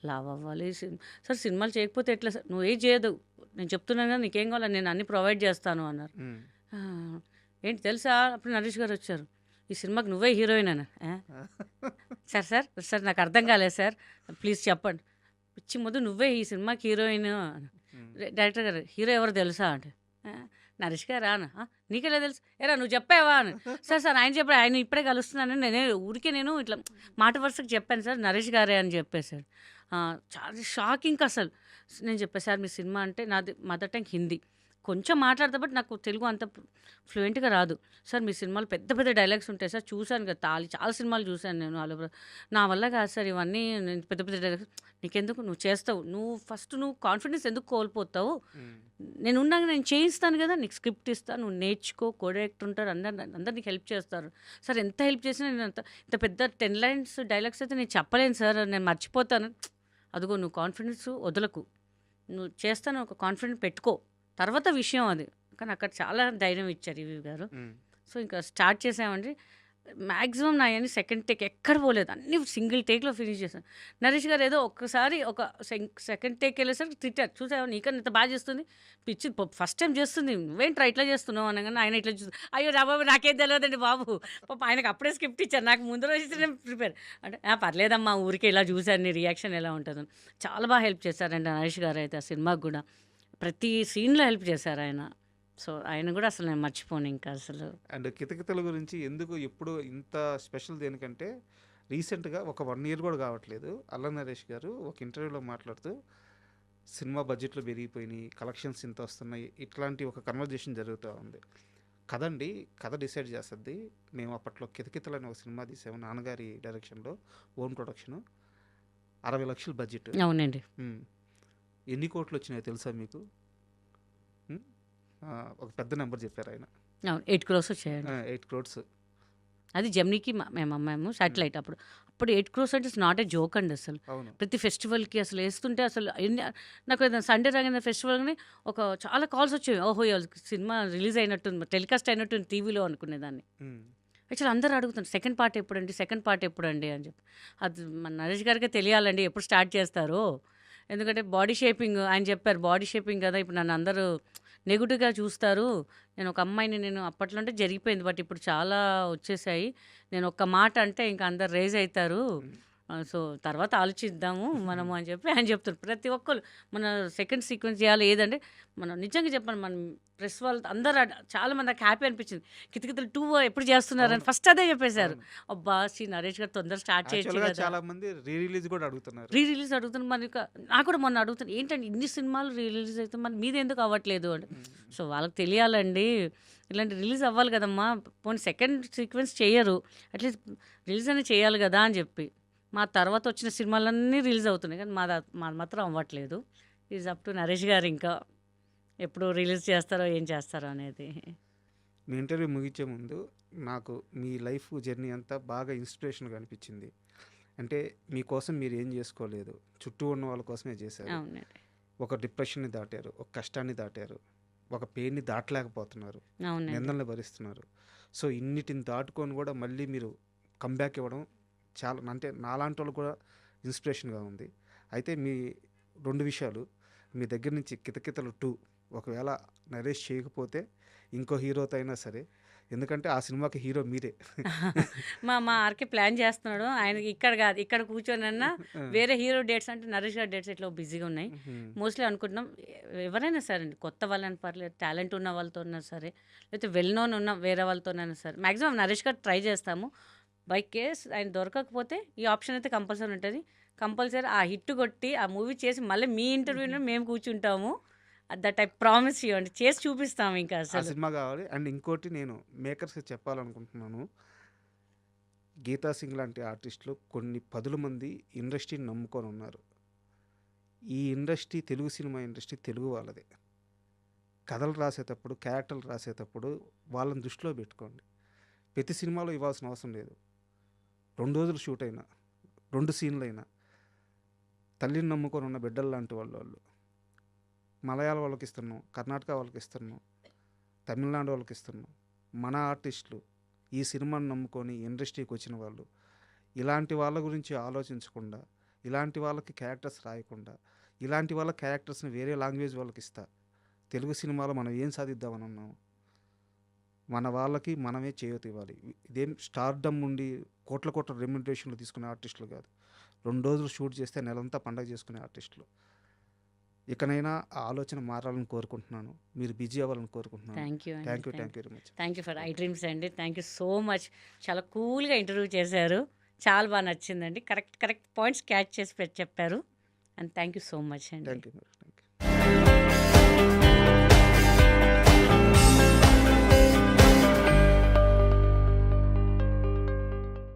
లావ్ అవ్వాలి సార్, సినిమాలు చేయకపోతే ఎట్లా సార్, నువ్వు ఏం చేయదు, నేను చెప్తున్నాను కదా నీకేం కావాలి నేను అన్నీ ప్రొవైడ్ చేస్తాను అన్నారు. ఉమ్. "ఆ, ఏంటి తెలుసా, అప్పుడు నరేష్ గారు వచ్చారు, ఈ సినిమాకి నువ్వే హీరోయిన్ అని. సార్ నాకు అర్థం కాలేదు సార్, ప్లీజ్ చెప్పండి, పిచ్చి ముందు నువ్వే ఈ సినిమాకి హీరోయిన్ అని. ఉమ్, డైరెక్టర్ గారు హీరో ఎవరు తెలుసా అంటే, నరేష్ గారా అని. నీకెలా తెలుసు, ఎరా నువ్వు చెప్పావా అని. సార్ ఆయన చెప్పాడు, ఆయన ఇప్పుడే కలుస్తున్నాను, నేను ఇట్లా మాట వరుసకు చెప్పాను సార్, నరేష్ గారే అని చెప్పేశాడు. చాలా షాకింగ్ అసలు. నేను చెప్పాను సార్ మీ సినిమా అంటే, నాది మదర్ టంగ్ హిందీ, కొంచెం మాట్లాడతా బట్ నాకు తెలుగు అంత ఫ్లూయెంట్గా రాదు సార్. మీ సినిమాలు పెద్ద పెద్ద డైలాగ్స్ ఉంటాయి సార్, చూశాను కదా చాలా సినిమాలు చూశాను నేను, నా వల్ల కాదు సార్ ఇవన్నీ, నేను పెద్ద పెద్ద డైలాగ్స్ నీకెందుకు, నువ్వు చేస్తావు, నువ్వు కాన్ఫిడెన్స్ ఎందుకు కోల్పోతావు, ఉమ్, నేను ఉన్నాక నేను చేయిస్తాను కదా, నీకు స్క్రిప్ట్ ఇస్తాను, నువ్వు నేర్చుకో, కో డైరెక్టర్ ఉంటారు, అందరు నీకు హెల్ప్ చేస్తారు సార్. ఎంత హెల్ప్ చేసినా నేను ఇంత పెద్ద 10 లైన్స్ డైలాగ్స్ అయితే నేను చెప్పలేను సార్, నేను మర్చిపోతాను. అదిగో నువ్వు కాన్ఫిడెన్స్ వదలకు, నువ్వు చేస్తాను ఒక కాన్ఫిడెన్స్ పెట్టుకో, తర్వాత విషయం అది. కానీ అక్కడ చాలా ధైర్యం ఇచ్చారు ఈవీ గారు. ఉమ్. సో ఇంకా స్టార్ట్ చేసామండి. మ్యాక్సిమం నా అన్ని సెకండ్ టేక్ ఎక్కడ పోలేదు, అన్నీ సింగిల్ టేక్లో ఫినిష్ చేశాను. నరేష్ గారు ఏదో ఒక్కసారి ఒక సెకండ్ టేక్ వెళ్ళేసరికి తిట్టారు, చూసావా నీకన్నా ఇంత బాగా చేస్తుంది, పిచ్చి ఫస్ట్ టైం చేస్తుంది, నువ్వేంట్రా ఇట్లా చేస్తున్నావు అనగానే ఆయన ఇట్లా చూస్తుంది, అయ్యో రా బాబు నాకేం తెలియదండి బాబు, పాప ఆయనకు అప్పుడే స్క్రిప్ట్ ఇచ్చారు, నాకు ముందు రోజు నేను ప్రిపేర్ అంటే, పర్లేదమ్మా ఊరికే ఇలా చూశాను నీ రియాక్షన్ ఎలా ఉంటుందని. చాలా బాగా హెల్ప్ చేశారండి నరేష్ గారు అయితే, ఆ సినిమాకి కూడా ప్రతి సీన్లో హెల్ప్ చేశారు ఆయన. సో ఆయన కూడా అసలు నేను మర్చిపోను ఇంకా అసలు. అండ్ కితకితల గురించి ఎందుకు ఎప్పుడు ఇంత స్పెషల్ దేనికంటే, రీసెంట్గా ఒక 1 ఇయర్ కూడా కావట్లేదు, అల్ల నరేష్ గారు ఒక ఇంటర్వ్యూలో మాట్లాడుతూ సినిమా బడ్జెట్లు పెరిగిపోయినాయి, కలెక్షన్స్ ఇంత వస్తున్నాయి, ఇట్లాంటి ఒక కన్వర్జేషన్ జరుగుతూ ఉంది కదండి. కథ డిసైడ్ చేస్తుంది. మేము అప్పట్లో కితకితలు అని ఒక సినిమా తీసాము, నాన్నగారి డైరెక్షన్లో, ఓన్ ప్రొడక్షను, 60 లక్షలు బడ్జెట్. అవునండి. ఎన్ని కోట్లు వచ్చినాయో తెలుసా మీకు? ఉమ్, ఒక పెద్ద నెంబర్ చెప్పారు ఆయన, అవును 8 crores వచ్చాయండి. 8 crores. అది జమ్నీకి మేము అమ్మాము శాటిలైట్. అప్పుడు 8 crores అంటే నాట్ ఏ జోక్ అండి అసలు. అవును. ప్రతి ఫెస్టివల్కి అసలు వేస్తుంటే అసలు నాకు ఏదైనా సండే రాగిన ఫెస్టివల్ని చాలా కాల్స్ వచ్చేవి, ఓహో సినిమా రిలీజ్ అయినట్టుంది, టెలికాస్ట్ అయినట్టుంది టీవీలో అనుకునేదాన్ని. ఉమ్, యాక్చువల్ అందరూ అడుగుతారు సెకండ్ పార్ట్ ఎప్పుడండి అని చెప్పి. అది మన నరేష్ గారికే తెలియాలండి ఎప్పుడు స్టార్ట్ చేస్తారో. ఎందుకంటే బాడీ షేపింగ్ ఆయన చెప్పారు, బాడీ షేపింగ్ కదా ఇప్పుడు నన్ను అందరూ నెగిటివ్గా చూస్తారు, నేను ఒక అమ్మాయిని, నేను అప్పట్లో అంటే జరిగిపోయింది బట్ ఇప్పుడు చాలా వచ్చేసాయి, నేను ఒక్క మాట అంటే ఇంకా అందరు రేజ్ అవుతారు, సో తర్వాత ఆలోచిద్దాము మనము అని చెప్పి ఆయన చెప్తారు. ప్రతి ఒక్కరు మన సెకండ్ సీక్వెన్స్ చేయాలి ఏదంటే మనం నిజంగా చెప్పండి, మనం ప్రెస్ వాళ్ళు అందరూ చాలామంది నాకు హ్యాపీ అనిపించింది. కితకితలు 2 ఎప్పుడు చేస్తున్నారని అవును. ఫస్ట్ అదే చెప్పేశారు. అవును. అబ్బా నరేష్ గారు తొందర స్టార్ట్ చేయొచ్చు యాక్చువల్గా కదా. చాలా మంది రీ రిలీజ్ కూడా అడుగుతున్నారు. రీ రిలీజ్ అడుగుతున్నారు. మరి నాకు కూడా మొన్న అడుగుతాను, ఏంటంటే ఇన్ని సినిమాలు రీ రిలీజ్ అయితే మరి మీది ఎందుకు అవ్వట్లేదు అంటే, సో వాళ్ళకి తెలియాలండి, ఇలాంటి రిలీజ్ అవ్వాలి కదమ్మా, పోనీ సెకండ్ సీక్వెన్స్ చేయరు, అట్లీస్ట్ రిలీజ్ అనేది చేయాలి కదా అని చెప్పి. మా తర్వాత వచ్చిన సినిమాలన్నీ రిలీజ్ అవుతున్నాయి కానీ మాది మాత్రం అవ్వట్లేదు. ఈజ్ అప్ టు నరేష్ గారు ఇంకా ఎప్పుడు రిలీజ్ చేస్తారో ఏం చేస్తారో అనేది. మీ ఇంటర్వ్యూ ముగించే ముందు నాకు మీ లైఫ్ జర్నీ అంతా బాగా ఇన్స్పిరేషన్గా అనిపించింది. అంటే మీకోసం మీరు ఏం చేసుకోలేదు, చుట్టూ ఉన్న వాళ్ళ కోసమే చేశారు. అవునండి. ఒక డిప్రెషన్ని దాటారు, ఒక కష్టాన్ని దాటారు, ఒక పెయిన్ని దాటలేకపోతున్నారు, అవునండి. నిందనలు భరిస్తున్నారు. సో ఇన్నిటిని దాటుకొని కూడా మళ్ళీ మీరు కంబ్యాక్ ఇవ్వడం చాలా, అంటే నాలాంటి వాళ్ళు కూడా ఇన్స్పిరేషన్గా ఉంది. అయితే మీ 2 విషయాలు, మీ దగ్గర నుంచి కితకితలు 2 ఒకవేళ నరేష్ చేయకపోతే ఇంకో హీరోతో అయినా సరే, ఎందుకంటే ఆ సినిమాకి హీరో మీరే. మా ఆర్కే ప్లాన్ చేస్తున్నాడు. ఆయనకి ఇక్కడ కాదు, ఇక్కడ కూర్చొనన్నా వేరే హీరో డేట్స్ అంటే నరేష్ గారి డేట్స్ ఇట్లా బిజీగా ఉన్నాయి. మోస్ట్లీ అనుకుంటున్నాం ఎవరైనా సరే అండి, కొత్త వాళ్ళని పర్లేదు, టాలెంట్ ఉన్న వాళ్ళతో ఉన్నా సరే, లేకపోతే వెల్ నోన్ ఉన్న వేరే వాళ్ళతోనైనా సరే, మ్యాక్సిమం నరేష్ గారు ట్రై చేస్తాము. బై కేస్ ఆయన దొరకకపోతే ఈ ఆప్షన్ అయితే కంపల్సరీ ఉంటుంది. కంపల్సరీ ఆ హిట్ కొట్టి ఆ మూవీ చేసి మళ్ళీ మీ ఇంటర్వ్యూలో మేము కూర్చుంటాము. దట్ ఐ ప్రామిస్ యూ అండి, చేసి చూపిస్తాము ఇంకా ఆ అసలు. సినిమా కావాలి. అండ్ ఇంకోటి నేను మేకర్స్కి చెప్పాలనుకుంటున్నాను, గీతా సింగ్ లాంటి ఆర్టిస్టులు కొన్ని 10 మంది ఇండస్ట్రీని నమ్ముకొని ఉన్నారు. ఈ industry, Telugu cinema industry Telugu వాళ్ళదే. కథలు రాసేటప్పుడు, క్యారెక్టర్లు రాసేటప్పుడు వాళ్ళని దృష్టిలో పెట్టుకోండి. ప్రతి సినిమాలో ఇవ్వాల్సిన అవసరం లేదు. 2 రోజులు షూట్ అయినా, 2 సీన్లు అయినా, తల్లిని నమ్ముకొని ఉన్న బిడ్డలు లాంటి వాళ్ళు మలయాళ వాళ్ళకి ఇస్తున్నాం, కర్ణాటక వాళ్ళకి ఇస్తున్నాం, తమిళనాడు వాళ్ళకి ఇస్తున్నాం. మన ఆర్టిస్టులు ఈ సినిమాని నమ్ముకొని ఇండస్ట్రీకి వచ్చిన వాళ్ళు, ఇలాంటి వాళ్ళ గురించి ఆలోచించకుండా, ఇలాంటి వాళ్ళకి క్యారెక్టర్స్ రాయకుండా, ఇలాంటి వాళ్ళ క్యారెక్టర్స్ని వేరే లాంగ్వేజ్ వాళ్ళకి ఇస్తా, తెలుగు సినిమాలో మనం ఏం సాధిద్దామని ఉన్నాము, మన వాళ్ళకి మనమే చేయూత ఇవ్వాలి. ఇదేం స్టార్డమ్ ఉండి కోట్ల రెమ్యునరేషన్లు తీసుకునే ఆర్టిస్టులు కాదు. 2 రోజులు షూట్ చేస్తే నెలంతా పండగ చేసుకునే ఆర్టిస్టులు. ఇకనైనా ఆ ఆలోచన మారాలని కోరుకుంటున్నాను. మీరు బిజీ అవ్వాలని కోరుకుంటున్నాను. థ్యాంక్ యూ అండి. Thank you very much. Thank you for I dreams అండి. Thank you so much. చాలా కూల్గా ఇంటర్వ్యూ చేశారు. చాలా బాగా నచ్చిందండి. కరెక్ట్ పాయింట్స్ క్యాచ్ చేసి చెప్పారు. And thank you so much అండి. Thank you.